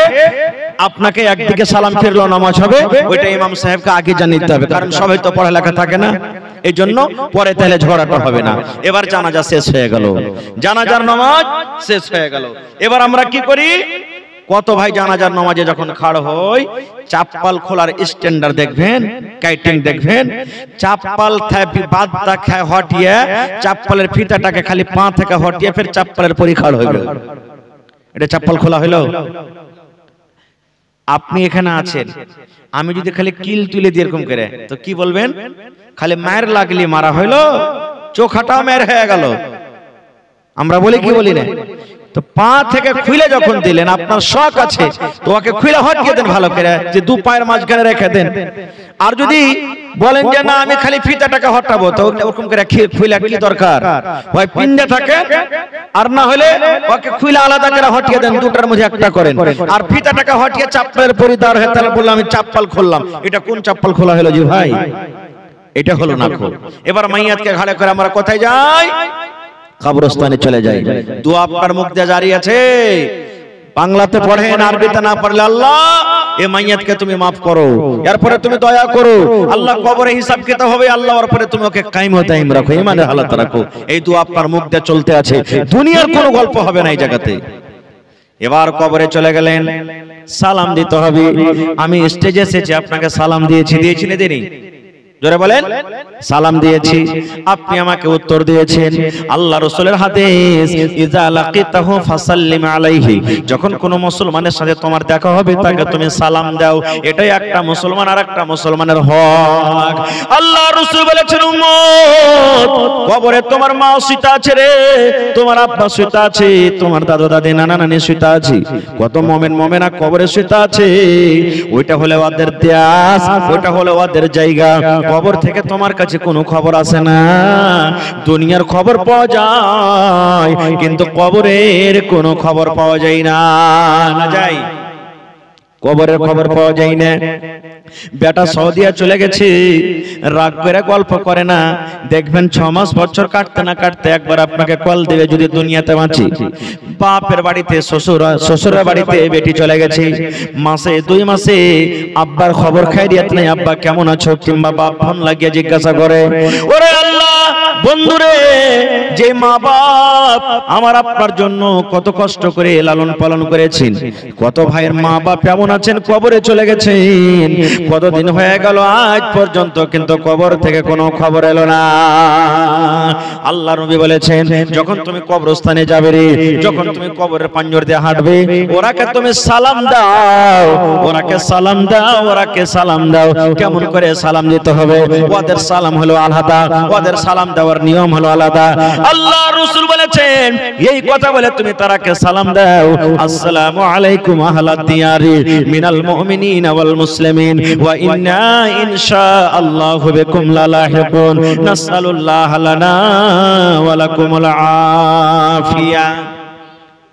আপনাকে একদিকে সালাম ফিরলো নামাজ হবে, ওইটা ইমাম সাহেবকে আগে জানিয়ে দিতে হবে, কারণ সবাই তো পড়ালেখা থাকে না। এই জন্য পরে তাহলে ঝগড়াটা হবে না। এবার জানাজা শেষ হয়ে গেল, জানাজার নামাজ শেষ হয়ে গেল। এবার আমরা কি করি? কত ভাই জানাজার নামাজে যখন খাড় হই, চাপ্পাল খোলার স্ট্যান্ডার দেখবেন, কাইটিং দেখবেন, চাপ্পাল বাদটা খায় হটিয়ে, চাপ্পালের ফিতাটাকে খালি পা থেকে হটিয়ে ফের চাপ্পালের পরি খাড় হইল। এটা চাপ্পাল খোলা হইল? আপনি এখানে আছেন, আমি যদি খালি কিল তুলে দিয়ে এরকম করে, তো কি বলবেন? খালি মায়ের লাগলি মারা হইলো, চোখাটাও মায়ের হয়ে গেল। আমরা বলি কি বলি না? তো পা থেকে খুলে যখন দিলেন, আপনার শখ আছে তো ওকে খুলে হটিয়ে দেন ভালো করে, যে দু পায়ের মাঝখানে রেখে দেন। আর যদি বলেন যে না আমি খালি ফিতাটাকে হটাবো, তো ওরকম করে খুলে কি দরকার? হয় পিন্ডে থাকে, আর না হলে ওকে খুলে আলাদা করে হটিয়ে দেন, দুটার মধ্যে একটা করেন। আর ফিতাটাকে হটিয়ে চাপ্পালের পরিধার হয়ে তাহলে বললাম আমি চাপ্পাল খুললাম। এটা কোন চাপ্পাল খোলা হলো জি ভাই? এটা হলো না খোল। এবার মাইয়াতকে ঘাড়ে করে আমরা কোথায় যাই? কবরস্থানে চলে যাই। দোয়া আপনার মুখ দিয়ে জারি আছে, বাংলাতে পড়েন, আরবিতে না পারলে আল্লাহ এই মাইয়াতকে তুমি মাফ করো, এরপরে তুমি দয়া করো, আল্লাহ কবরে হিসাব কিতাব হবে, আল্লাহ এরপরে তুমি ওকে কায়েম ও দাইম রাখো, ঈমানের হালাত রাখো। এই দোয়া আপনার মুখ দিয়ে চলতে আছে, দুনিয়ার কোনো গল্প হবে না এই জায়গাতে। এবার কবরে চলে গেলেন, সালাম দিতে হবে। আমি স্টেজে এসেছি, আপনাকে সালাম দিয়েছি না দেইনি? জোরে বলেন। সালাম দিয়েছি, আপনি আমাকে উত্তর দিয়েছেন। আল্লাহ রাসূলের হাদিস, ইযা লাকিতাহু ফাসাল্লিম আলাইহি, যখন কোন মুসলমানের সাথে তোমার দেখা হবে তাকে তুমি সালাম দাও। এটাই একটা মুসলমান আর একটা মুসলমানের হক। আল্লাহ রাসূল বলেছেন, উম্মত, কবরে তোমার মা শুইতা আছে রে, তোমার আব্বা শুইতা আছে, তোমার দাদা দাদি নানা নানি শুইতা আছে, কত মুমিন মুমিনা কবরে শুইতা আছে। ওইটা হলো ওদের দেশ, ওইটা হলো ওদের জায়গা। কবর থেকে তোমার কাছে কোনো খবর আসে না। দুনিয়ার খবর পাওয়া যায়, কিন্তু কবরের কোনো খবর পাওয়া যায় না। না যায়, কবরের খবর পাওয়া যায় না। বেটা সৌদিয়া চলে গেছে, রাগ করে গল্প করে না, দেখবেন 6 মাস বছর কাটতে না কাটতে একবার আপনাকে কল দেবে যদি দুনিয়াতে বাঁচি। বাপের বাড়িতে শ্বশুরের বাড়িতে বেটি চলে গেছে, মাসে 2 মাসে আব্বার খবর খাইরিয়াত নাই, আব্বা কেমন আছো, কিংবা বাপ ফোন লাগিয়ে জিজ্ঞাসা করে। ওরে আল্লাহ বন্ধুরে, যে মা বাপ আমার আপনার জন্য কত কষ্ট করে লালন পালন করেছেন, কত ভাইয়ের মা বাপ কেমন আছেন, কবরে চলে গেছেন, কতদিন হয়ে গেল আজ পর্যন্ত, কিন্তু কবর থেকে কোনো খবর এলো না। আল্লাহ নবী বলেছেন, যখন তুমি কবরস্থানে যাবে রে, যখন তুমি কবরের পাঞ্জর দিয়ে হাঁটবে, ওরাকে তুমি সালাম দাও, ওরাকে সালাম দাও, ওরাকে সালাম দাও। কেমন করে সালাম দিতে হবে? ওদের সালাম হলো আলাদা, ওদের সালাম দেওয়ার নিয়ম হলো আলাদা। আল্লাহ রাসূল বলেছেন, এই কথা বলে তুমি তারাকে সালাম দাও, আসসালামু আলাইকুম আহলাদ দিয়ারি মিনাল মুমিনিনা ওয়াল মুসলিমিন ওয়া ইন্না ইনশাআল্লাহু বিকুম লালাহিকুন, নাসআলুল্লাহ লানা ওয়া লাকুমুল আফিয়া।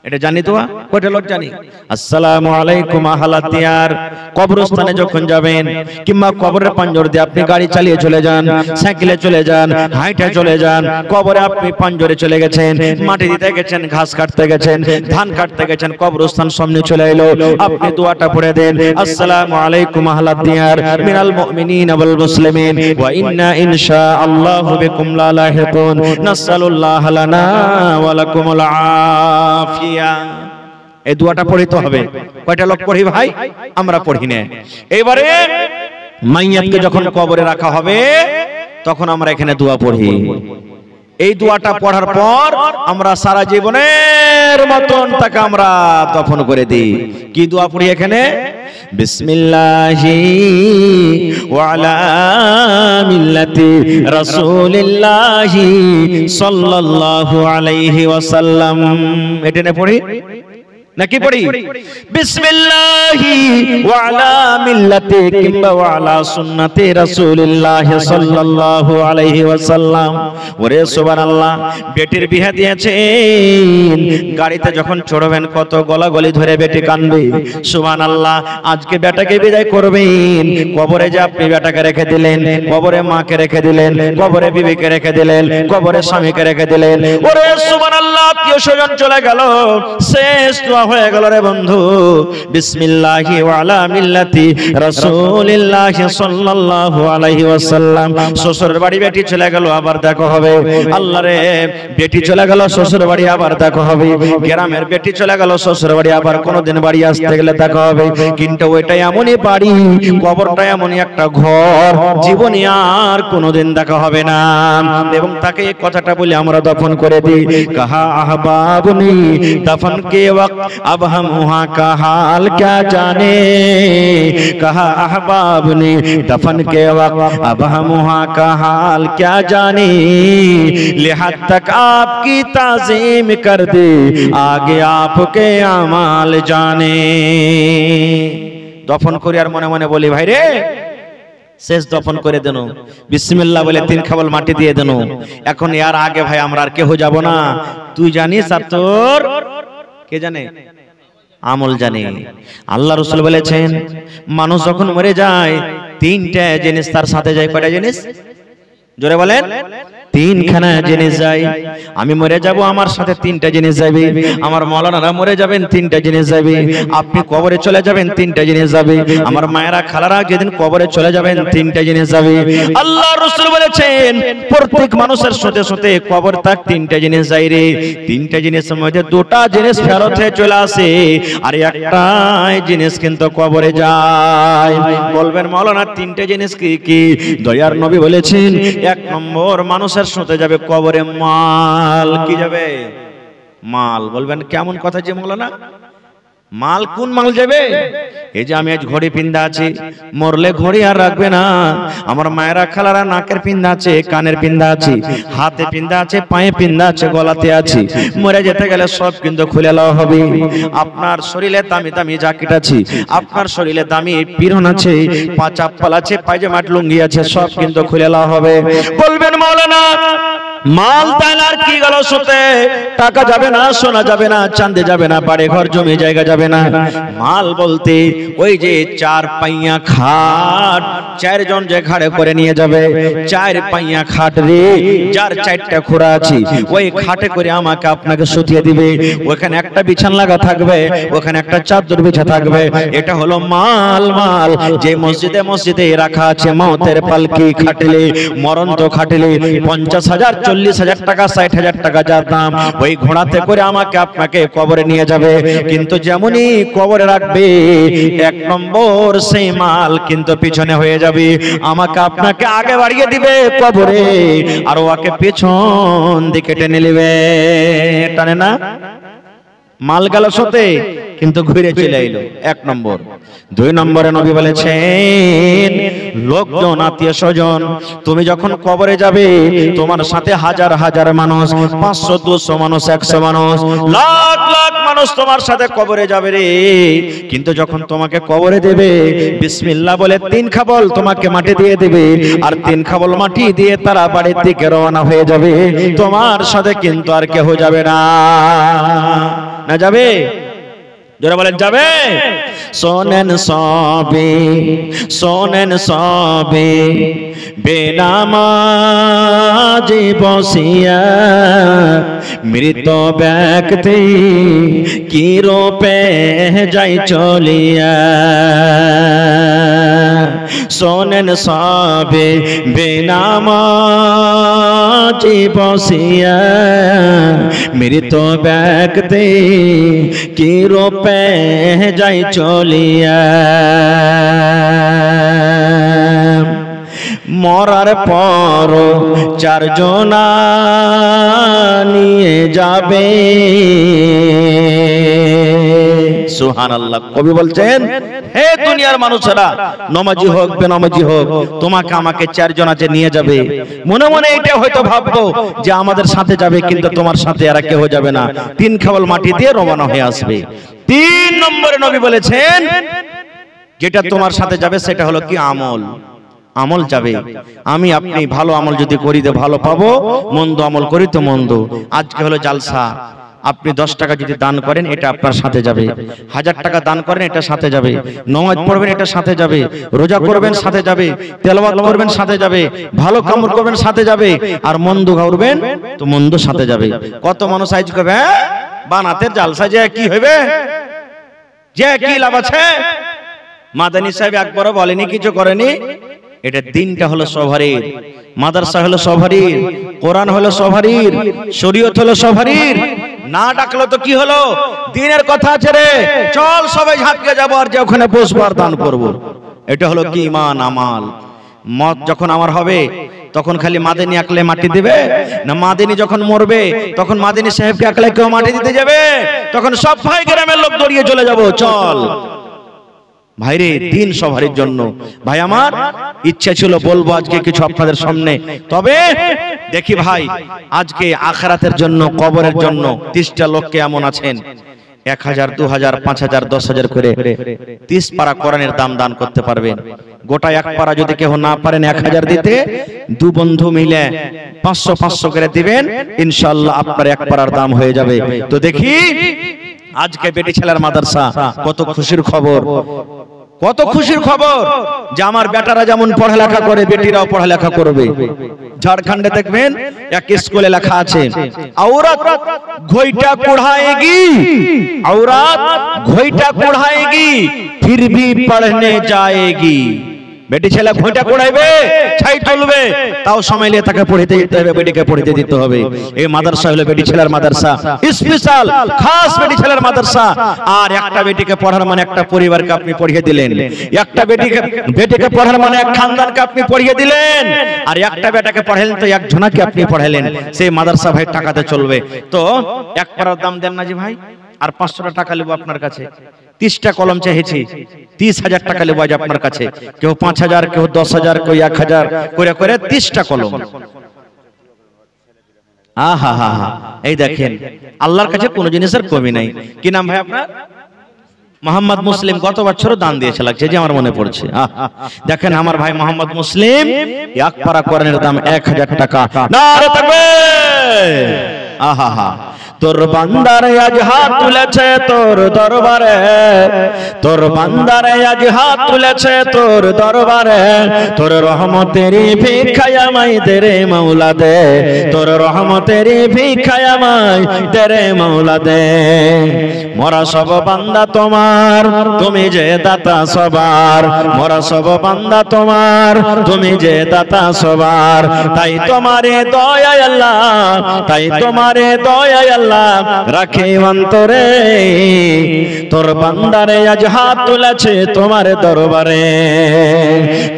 এটা জানি তো, কয়টা লোক জানি? আসসালামু আলাইকুম আহলাদ দিয়ার। কবরস্থানে যখন যাবেন, কিংবা কবরের পাঞ্জর দিয়ে আপনি গাড়ি চালিয়ে চলে যান, সাইকেলে চলে যান, হাইটে চলে যান, কবরে আপনি পাঞ্জরে চলে গেছেন, মাটি দিতে গেছেন, ঘাস কাটতে গেছেন, ধান কাটতে গেছেন, কবরস্থান সামনে চলে এলো, আপনি দোয়াটা পড়ে দেন, আসসালামু আলাইকুম আহলাদ দিয়ার মিনাল মুমিনিনা ওয়াল মুসলিমিন ওয়া ইন্না ইনশাআল্লাহু বিকুম লালাহিকুন, নাসআলুল্লাহ লানা ওয়া লাকুমুল আফিয়া। এই দোয়াটা পড়িতে হবে। কয়টা লোক পড়ি ভাই? আমরা পড়ি না। এবারে মাইয়াতকে যখন কবরে রাখা হবে, তখন আমরা এখানে দোয়া পড়ি। এই দোয়াটা পড়ার পর আমরা সারা জীবনের মতন তাকে আমরা দফন করে দিই। কি দোয়া পড়ি এখানে? বিসমিল্লাহি ওয়া আলা মিল্লাতি রাসূলিল্লাহি সাল্লাল্লাহু আলাইহি ওয়াসাল্লাম। এটা না পড়ি নাকি পড়ি? বিসমিল্লাহি ওয়া আলা মিল্লাতি কিংবা ওয়া আলা সুন্নতি রাসূলিল্লাহি সাল্লাল্লাহু আলাইহি ওয়াসাল্লাম। ওরে সুবহানাল্লাহ, বেটির বিয়ে দিয়েছেন, গাড়িতে যখন চড়বেন কত গলাগলি ধরে বেটি কাঁদবে। সুবহানাল্লাহ, আজকে বেটাকে বিদায় করবেন, কবরে যে আপনি বেটাকে রেখে দিলেন, কবরে মাকে রেখে দিলেন, কবরে বিবিকে রেখে দিলেন, কবরে স্বামীকে রেখে দিলেন। ওরে সুবহানাল্লাহ, আত্মীয় স্বজন চলে গেল, শেষ দেওয়া হয়ে গেল রে বন্ধু। বিসমিল্লাহি ওয়া আলা মিল্লাতি রাসূলিল্লাহি সাল্লাল্লাহু আলাইহি ওয়াসাল্লাম। শ্বশুরের বাড়ি বেটি চলে গেল, আবার দেখা হবে। আল্লাহ রে, বেটি চলে গেল শ্বশুর বাড়ি, আবার দেখা হবে। গ্রামের বেটি চলে গেল শ্বশুর বাড়ি, আবার কোনোদিন বাড়ি আসতে গেলে দেখা হবে। কিন্তু ওইটা এমনই বাড়ি, কবরটা এমনই একটা ঘর, জীবনে আর কোনোদিন দেখা হবে না। এবং তাকে এই কথাটা বলে আমরা দফন করে দিই। কাহা আহবাবনি দফন কে ওয়াক্ত अब हम वहाँ का हाल क्या जाने, कहा अहबाब ने दफन के वक्त अब हम वहाँ का हाल क्या जाने, लिहाज तक आपकी ताज़ीम कर दे आगे आपके अमाल जाने। दफन करी আর মনে মনে বলি, ভাই রে শেষ দফন করে দেন, বিসমিল্লাহ বলে 3 খাবল মাটি দিয়ে দেন। এখন यार আগে ভাই আমরা আর কেউ যাব না, তুই জানিস আর তোর কে জানে, আমল জানে। আল্লাহ রাসূল বলেছেন মানুষ যখন মরে যায় 3টা জিনিস তার সাথে যায়। কয়টা জিনিস? জোরে বলেন। 3খানা জিনিস যায়। আমি মরে যাব, আমার সাথে 3টা জিনিস যাবে। আমার মাওলানারা মরে যাবেন, 3টা জিনিস যাবে। আপনি কবরে চলে যাবেন, 3টা জিনিস যাবে। আমার মায়েরা খালারা যেদিন কবরে চলে যাবেন, 3টা জিনিস যাবে। আল্লাহ রাসূল বলেছেন প্রত্যেক মানুষের সাথে সাথে কবর তাক 3টা জিনিস যায় রে। 3টা জিনিসের মধ্যে 2টা জিনিস ফেরত হয়ে চলে আসে, আর একটাই জিনিস কিন্তু কবরে যায়। বলবেন মাওলানা 3টা জিনিস কি কি? দয়ার নবী বলেছেন 1 নম্বর মানুষের সাথে যাবে কবরে মাল। কি যাবে? মাল। বলবেন কেমন কথা যে মাওলানা, মাল কোন মাল যাবে? এই যে আমি আজ ঘড়ি পিন্দা আছি, মরলে ঘড়ি আর রাখবে না। আমার মায়েরা খালারা নাকের পিন্দা আছে, কানের পিন্দা আছে, হাতে পিন্দা আছে, পায়ে পিন্দা আছে, গলাতে আছে। মরে যেতে গেলে সব কিন্তু খুলে লওয়া হবে। আপনার শরীরে দামি দামি জ্যাকেট আছে, আপনার শরীরে দামি পিরন আছে, চাপ্পাল আছে, পায়জামা লুঙ্গি আছে, সব কিন্তু খুলে লওয়া হবে। বলবেন মাওলানা মাল তাহলে আর কি গেল সাথে? টাকা যাবে না, সোনা যাবে না, চাঁদে যাবে না, বাড়ি ঘর জমি জায়গা যাবে না। মাল বলতে ওই যে 4 পাইয়া খাট 4 জন যে ঘাড়ে করে নিয়ে যাবে, 4 পাইয়া খাট রে, যার 4টা খোরা আছে, ওই খাটে করে আমাকে আপনাকে শুতিয়ে দিবে। ওখানে একটা বিছানা লাগা থাকবে, ওখানে একটা চাদর বিছা থাকবে। এটা হলো মাল। মাল যে মসজিদে মসজিদে রাখা আছে মওতের পালকি খাটলে, মরন্ত খাটলে 50,000 40,000 টাকা 60,000 টাকা যার দাম, ওই ঘোড়াতে করে আমাকে আপনাকে কবরে নিয়ে যাবে। কিন্তু যেমনই কবরে রাখবে 1 নম্বর সেই মাল কিন্তু পিছনে হয়ে যাবে। আমাকে আপনাকে আগে বাড়িয়ে দিবে কবরে, আর ওকে পেছন দিকে টেনে নেবে। টানে না? মাল গেল সাথে কিন্তু ঘুরে চলে এলো। 1 নম্বর। 2 নম্বরে নবী বলেছেন লোকজন, আত্মীয় স্বজন, তুমি যখন কবরে যাবে তোমার সাথে হাজার হাজার মানুষ, 500 200 মানুষ, 100 মানুষ, লাখ লাখ মানুষ তোমার সাথে কবরে যাবে রে। কিন্তু যখন তোমাকে কবরে দেবে বিসমিল্লাহ বলে 3 খাবল তোমাকে মাটি দিয়ে দেবে, আর 3 খাবল মাটি দিয়ে তারা বাড়ির দিকে রওনা হয়ে যাবে। তোমার সাথে কিন্তু আর কেউ যাবে না। না যাবে? যারা বলেন যাবে। শোনেন সবে বেনামাজি বসিয়া, মৃত ব্যক্তি কি রূপে যাই চলিয়া। শোনেন সবে বেনামাজি বসিয়া, মৃত ব্যক্তি কি রূপে যাই চলিয়া। মরার পর 4 জনা নিয়ে যাবে। সুবহানাল্লাহ। কবি বলছেন হে দুনিয়ার মানুষেরা, নমাজি হোক বেনামাজি হোক, তোমাকে আমাকে 4 জনা যে নিয়ে যাবে। মনে মনে এটা হয়তো ভাববো যে আমাদের সাথে যাবে, কিন্তু তোমার সাথে আর কেউ যাবে না। 3 খাবল মাটি দিয়ে রওনা হয়ে আসবে। 3 নম্বরে নবী বলেছেন যেটা তোমার সাথে যাবে সেটা হলো কি? আমল। আমল যাবে। আমি আপনি ভালো আমল যদি করি তো ভালো পাবো, মন্দ আমল করি তো মন্দ। আজকে হলো জালসা, আপনি 10 টাকা যদি দান করেন এটা আপনার সাথে যাবে, 1000 টাকা দান করেন এটা সাথে যাবে, নামাজ পড়বেন এটা সাথে যাবে, রোজা করবেন সাথে যাবে, তেলাওয়াত করবেন সাথে যাবে, ভালো কাম করবেন সাথে যাবে, আর মন্দ করবেন তো মন্দ সাথে যাবে। কত মানুষ আজ করবে বানাতে জালসা যে কি হবে, যে কি লাভ আছে? মাদানী সাহেব একবারও বলেনি, কিছু করেনি। এটা দিনটা হলো সবারই, মাদ্রাসা হলো সবারই, কোরআন হলো সবারই, শরীয়ত হলো সবারই। না ডাকলো তো কি হলো? দিনের কথা আছে রে, চল সবাই ঝাঁপিয়ে যাবো আর যে ওখানে বসবো আর দান করবো। এটা হলো কি ঈমান আমাল। মত যখন আমার হবে তখন খালি মাদানী আকলে মাটি দিবে না, মাদানী যখন মরবে তখন মাদানী সাহেবকে আকলে কেউ মাটি দিতে যাবে? তখন সব ভাই গ্রামের লোক দৌড়িয়ে চলে যাব। চল ভাইরে, দিন সবারই জন্য। ভাই আমার ইচ্ছা ছিল বলবো আজকে কিছু আপনাদের সামনে, তবে দেখি ভাই আজকে আখিরাতের জন্য, কবরের জন্য 30টা লোককে এমন আছেন 1000, 2000, 5000, 10000 করে 30 পারা কোরআনের দাম দান করতে পারবেন। গোটা এক পারা যদি কেউ না পারেন 1000 দিতে, দু বন্ধু মিলে 500 করে দিবেন, ইনশাআল্লাহ আপনার এক পারার দাম হয়ে যাবে। তো দেখি আজকে বেটি ছেলের মাদ্রাসা, কত খুশির খবর, কত খুশির খবর যে আমার বেটারা যেমন পড়ালেখা করে বেটিরাও পড়ালেখা করবে। ঝাড়খণ্ডে দেখবেন এক স্কুলে লেখা আছে, औरत घोइटा कुढ़ाएगी, औरत घोइटा कुढ़ाएगी फिर भी पढ़ने जाएगी। বেটি ছেলে ঘোইটা কুড়াইবে, ছাই তুলবে, তাও সময় নিয়ে তাকে পড়িতে দিতে হবে, বেটিকে পড়িতে দিতে হবে। এই মাদ্রাসা হলো বেটি ছেলের মাদ্রাসা, স্পেশাল খাস বেটি ছেলের মাদ্রাসা। আর একটা বেটিকে পড়ার মানে একটা পরিবারকে আপনি পড়িয়ে দিলেন, একটা বেটিকে পড়ার মানে এক খানদানকে আপনি পড়িয়ে দিলেন, আর একটা বেটাকে পড়ালেন তো একজনাকে আপনি পড়ালেন। সেই মাদ্রাসা ভাই টাকাতে চলবে। তো এক পারার দাম দেন না জি ভাই, আর 500 টাকা নেব আপনার কাছে। 30টা কলম চাইছি, 30,000 টাকা নেব আজ আপনার কাছে। কেউ 5000, কেউ 10000, কেউ 1000 করে করে 30টা কলম। আহা হা হা, এই দেখেন আল্লাহর কাছে কোনো জিনিসের কমি নাই। কি নাম ভাই আপনার? মোহাম্মদ মুসলিম। গত বছরও দান দিয়েছে লাগছে যে আমার মনে পড়ছে। দেখেন আমার ভাই মোহাম্মদ মুসলিম, এক পারা কোরআনের দাম 1000 টাকা। নারে তাকবীর। আহা হা, তোর বান্দারে আজ হাত তুলেছে তোর দরবারে, তোর বান্দারে আজ হাত তুলেছে তোর দরবারে, তোর রহমতেরই ভিক্ষায় আমায় দে রে মাওলা দে, তোর রহমতেরই ভিক্ষায় আমায় দে রে মাওলা দে। মোরা সব বান্দা তোমার, তুমি যে দাতা সবার, মোরা সব বান্দা তোমার, তুমি যে দাতা সবার। তাই তোমারে দয়া আল্লাহ, তাই তোমারে দয়া আল্লাহ রাখে অন্তরে, তোর বান্দারে আজ হাত তুলেছে তোমার দরবারে।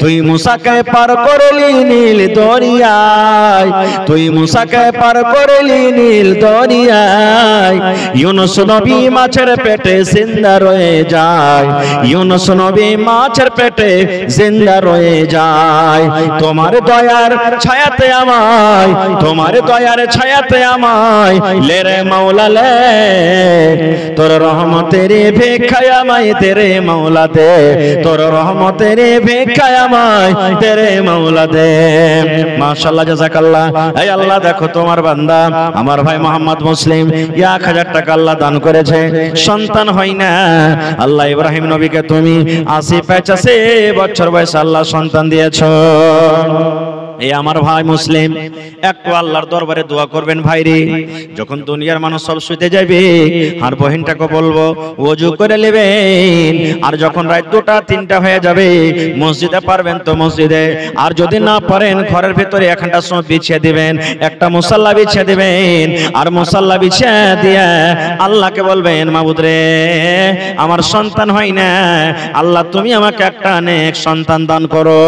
তুই মুসাকে পার করলি নীল দরিয়ায়, তুই মুসাকে পার করলি নীল দরিয়ায়। ইউনুস নবী মাছের পেটে জিন্দা রয়ে যায়, ইউনুস নবী মাছের পেটে জিন্দা রয়ে যায়। তোমার দয়ার ছায়াতে আমায়, তোমার দয়ার ছায়াতে আমায় লে রে মাওলা লে, তোর রহমতের ভিক্ষায় আমায় দে রে মাওলা দে, তোর রহমতের ভিক্ষায় আমায় দে রে মাওলা দে। মাশাআল্লাহ, জাযাকাল্লাহ। এই আল্লাহ দেখো তোমার বান্দা আমার ভাই মোহাম্মদ মুসলিম 1000 টাকা আল্লাহ দান করেছে, সন্তান হয় না। আল্লাহ ইব্রাহিম নবীকে তুমি 80-85 বছর বয়সে আল্লাহ সন্তান দিয়েছো। এই আমার ভাই মুসলিম একটু আল্লাহর দরবারে দোয়া করবেন ভাইরে। যখন দুনিয়ার মানুষ সব শুতে যাবে আর বহিনটাকে বলবো ওযু করে নেবেন, আর যখন রাত 2টা 3টা হয়ে যাবে মসজিদে পারবেন তো মসজিদে, আর যদি না পারেন ঘরের ভিতরে একটা সময় বিছিয়ে দিবেন, একটা মুসাল্লা বিছিয়ে দিবেন, আর মুসাল্লা বিছিয়ে দিয়ে আল্লাহকে বলবেন মাবুদ রে আমার সন্তান হয় না, আল্লাহ তুমি আমাকে একটা নেক সন্তান দান করো।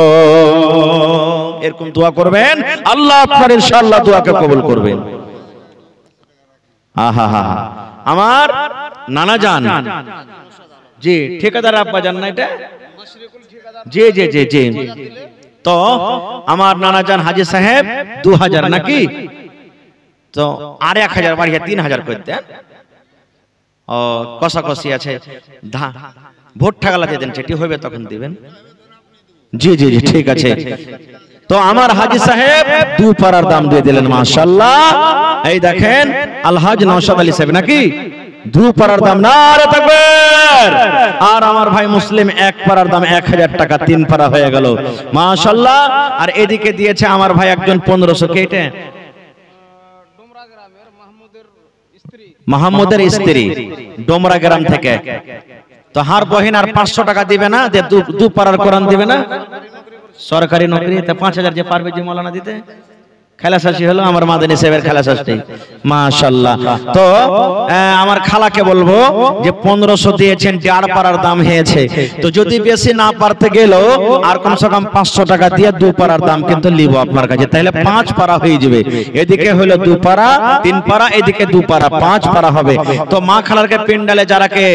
এরকম দোয়া করবেন, আল্লাহ আপনার ইনশাআল্লাহ দোয়াকে কবুল করবেন। আহা হা, আমার নানা জান জি, ঠিকাদার আব্বা জান না এটা? জি জি জি জি। তো আমার নানা জান হাজী সাহেব 2000 নাকি, তো আর 1000 বাড়িয়ে 3000 করতেন। ও কষাকষি আছে, ভোট ঠাকালা দিয়ে দেন, সেটি হবে তখন দিবেন। জি জি জি, ঠিক আছে। তো আমার হাজী সাহেব 2 পারার দাম দিয়ে দিলেন, মাশাআল্লাহ। এই দেখেন আলহাজ নওশাদ আলী সাহেব নাকি 2 পারার দাম, নারে তাকবীর। আর আমার ভাই মুসলিম 1 পারার দাম 1000 টাকা, 3 পারা হয়ে গেল, মাশাআল্লাহ। আর এদিকে দিয়েছে আমার ভাই একজন 1500 কেটে, ডোমরা গ্রামের মাহমুদের স্ত্রী মাহমুদের স্ত্রী ডোমরা গ্রাম থেকে, তো হার বহিন আর 500 টাকা দিবে না, দু পারার কোরআন দিবে না, সরকারি নকরি, তা 5000 যে পারবে যে মৌলানা দিতে। খালাসাসি হলো আমার মাদানী সাহেবের খালাসাসি, মাশাআল্লাহ। তো আমার খালাকে বলবো যে 1500 দিয়েছেন, 1.5 পারার দাম হয়েছে, তো যদি বেশি না পারতে গেল আর কমসে কম 500 টাকা দিয়ে 2 পারার দাম কিন্তু লিব আপনার কাছে, তাহলে 5 পারা হয়ে যাবে। এদিকে হলো 2 পারা, 3 পারা, এদিকে 2 পারা, 5 পারা হবে। তো মা খালারকে পিন্ডালে যারাকে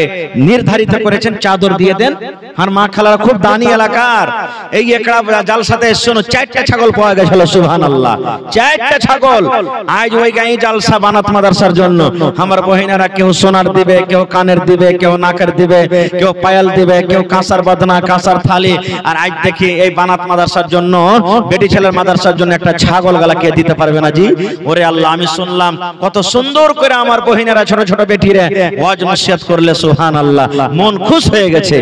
নির্ধারিত করেছেন চাদর দিয়ে দেন। আর মা খালার খুব দানি এলাকার, এই একড়া জালসাতে শোনো 4টা ছাগল পাওয়া গেছিল, সুবহানাল্লাহ, 4টা ছাগল। আজ ওই গাই জালসা বানাত মাদ্রাসার জন্য আমার বহিনারা কেউ সোনার দিবে, কেউ কানের দিবে, কেউ নাকের দিবে, কেউ পায়াল দিবে, কেউ কাঁসার বাদনা, কাঁসার থালি। আর আজ দেখি এই বানাত মাদ্রাসার জন্য, বেটি ছেলের মাদ্রাসার জন্য একটা ছাগল গালা কে দিতে পারবে না জি? ওরে আল্লাহ, আমি শুনলাম কত সুন্দর করে আমার বহিনারা ছোট ছোট বেটিরে ওয়াজ নসিহত করলে, সুবহানাল্লাহ, মন খুশ হয়ে গেছে।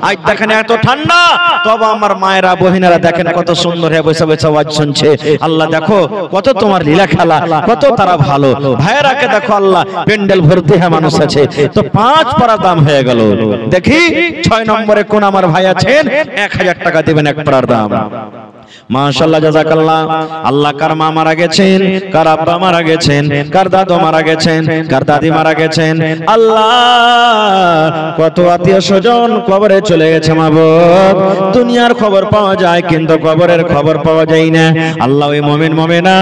আজ দেখেন এত ঠান্ডা, তবে আমার মায়েরা বহিনেরা দেখেন কত সুন্দর হয়ে বসে বসে ওয়াজ শুনছে। আল্লাহ দেখো কত তোমার লীলা খেলা, কত তারা ভালো। ভাইয়েরাকে দেখো আল্লাহ, প্যান্ডেল ভর্তি হয়ে মানুষ আছে, তো 5 পারা দাম হয়ে গেল। দেখি 6 নম্বরে কোন আমার ভাই আছেন, 1000 টাকা দিবেন 1 পারার দাম। মাশাআল্লাহ, জাযাকাল্লাহ। আল্লাহ কার মা মারা গেছেন, কার আব্বা মারা গেছেন, কার দাদু মারা গেছেন, কার দাদি মারা গেছেন, আল্লাহ কত আত্মীয় স্বজন কবরে চলে গেছে। মাবুদ, দুনিয়ার খবর পাওয়া যায় কিন্তু কবরের খবর পাওয়া যায় না। আল্লাহ ওই মুমিন মুমিনা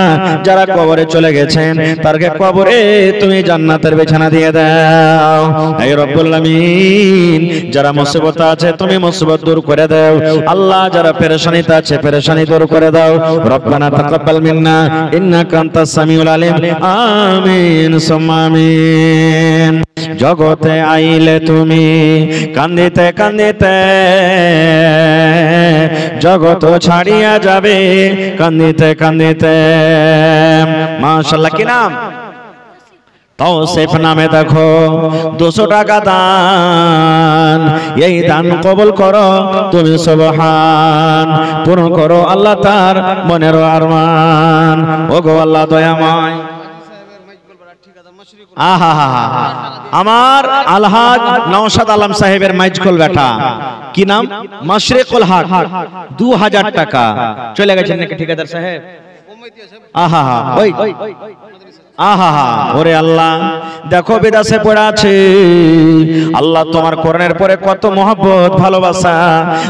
যারা কবরে চলে গেছেন, তারকে কবরে তুমি জান্নাতের বিছানা দিয়ে দাও। হে রব্বুল আলামিন, যারা মুসিবতে আছে তুমি মুসিবত দূর করে দাও। আল্লাহ যারা পেরেশানিতে আছে পেরেশানি দূর করে দাও। রব্বানা তাকাব্বাল মিন্না ইন্নাকা আনতাস সামিউল আলিম। আমিন সুম্মা আমিন। জগতে আইলে তুমি কান্দিতে কান্দিতে, জগত ছাড়িয়া যাবে কান্দিতে কান্দিতে। মাশাআল্লাহ, কি নাম? তৌসিফ নামে দেখো 200 টাকা দান, এই দান কবুল করো তুমি, সুবহান, পূরণ করো আল্লাহ তার মনের আরমান। ওগো আল্লাহ দয়াময়, আমার আলহাজ নওশাদ আলম সাহেবের মাইজকল বেটা, কি নাম? মাশরিকুল হক, 2000 টাকা চলে গেছেন নাকি ঠিকাদার সাহেব? আহা ওই আহা, ওরে আল্লাহ দেখো বিদেশে পড়ে আছে। আল্লাহ তোমার কোরআনের পরে কত মহব্বত ভালোবাসা।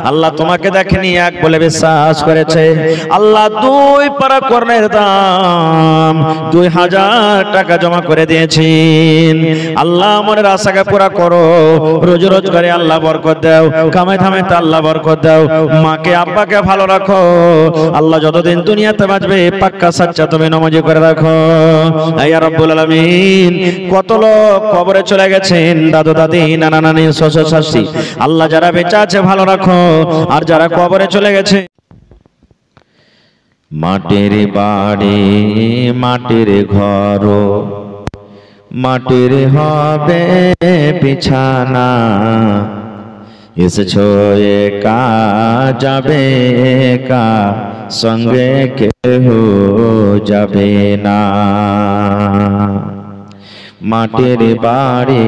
আল্লাহ তোমাকে দেখেনি এক বলে বিশ্বাস করেছে। আল্লাহ 2 পারা কোরআনের দাম 2000 টাকা জমা করে দিয়েছেন। আল্লাহ মনের আশাকে পুরা করো, রোজ রোজ করে আল্লাহ বরকত দাও, কামে থামে আল্লাহ বরকত দাও। মাকে আব্বাকে ভালো রাখো। আল্লাহ যতদিন দুনিয়াতে বাঁচবে পাক্কা সাচ্চা তুমি নামাজি করে রাখো। ইয়া রাব্বুল আলামিন, কত লোক কবরে চলে গেছেন, দাদু দাদি, নানা নানি, শ্বশুর শাশুড়ি। আল্লাহ যারা বেঁচে আছে ভালো রাখো, আর যারা কবরে চলে গেছে। মাটির বাড়ি মাটির ঘর, মাটির হবে বিছানা, এসেছো একা যাবে একা, সঙ্গে কেহ যাবে না। মাটির বাড়ি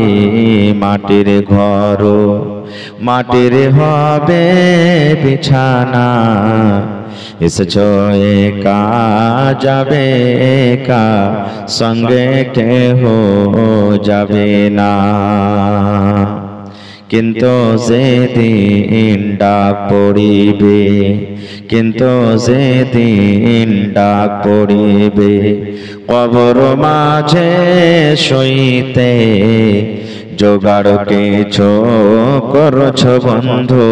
মাটির ঘর, মাটির হবে বিছানা, এসেছো একা যাবে একা, সঙ্গে কেহ যাবে না। কিন্তু যেদিন ডাক পড়িবে, কিন্তু যেদিন ডাক পড়িবে, কবর মাঝে শুইতে, জোগাড় কিছু করছ বন্ধু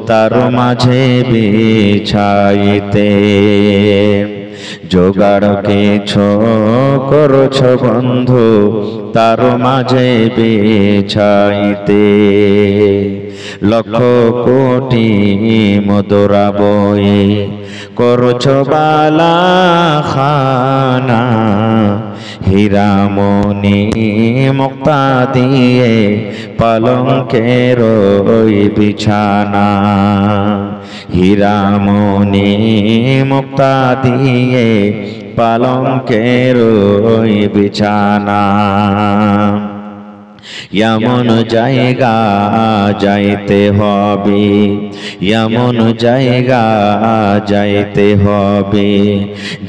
তার মাঝে বিছাইতে, জোগাড় কিছু করছ বন্ধু তার মাঝে বিছাইতে। লক্ষ কোটি মধুরা বয়ে করছ বালা খানা, হীরামণি মুক্তা দিয়ে পালঙ্কের ওই বিছানা, হীরামণি মুক্তা দিয়ে পালঙ্কের ওই বিছানা। এমন জায়গা যাইতে হবে, এমন জায়গা যাইতে হবে,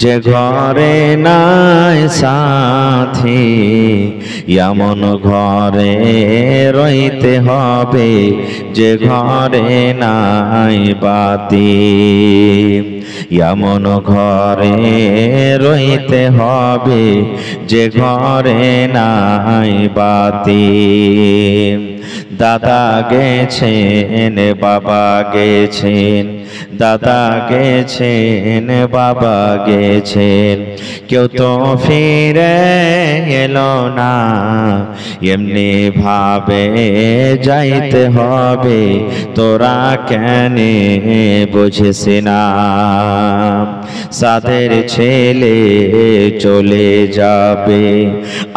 যে ঘরে নাই সাথী, এমন ঘরে রইতে হবে, যে ঘরে নাই বাতি, এমন ঘরে রইতে হবে, যে ঘরে নাই বাতি। দাদা গেছেন বাবা গেছেন, দাদা গেছেন বাবা গেছেন, কেউ তো ফিরে এলো না, এমনি ভাবে যাইতে হবে, তোরা কেন বুঝিস না। সাদের ছেলে চলে যাবে,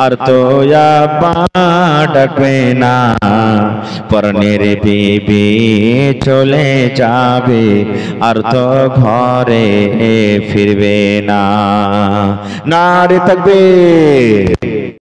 আর তো ডাকবে না, পরনের বিবি চলে যাবে, আর তো ঘরে ফিরবে না। নারে তাকবীর।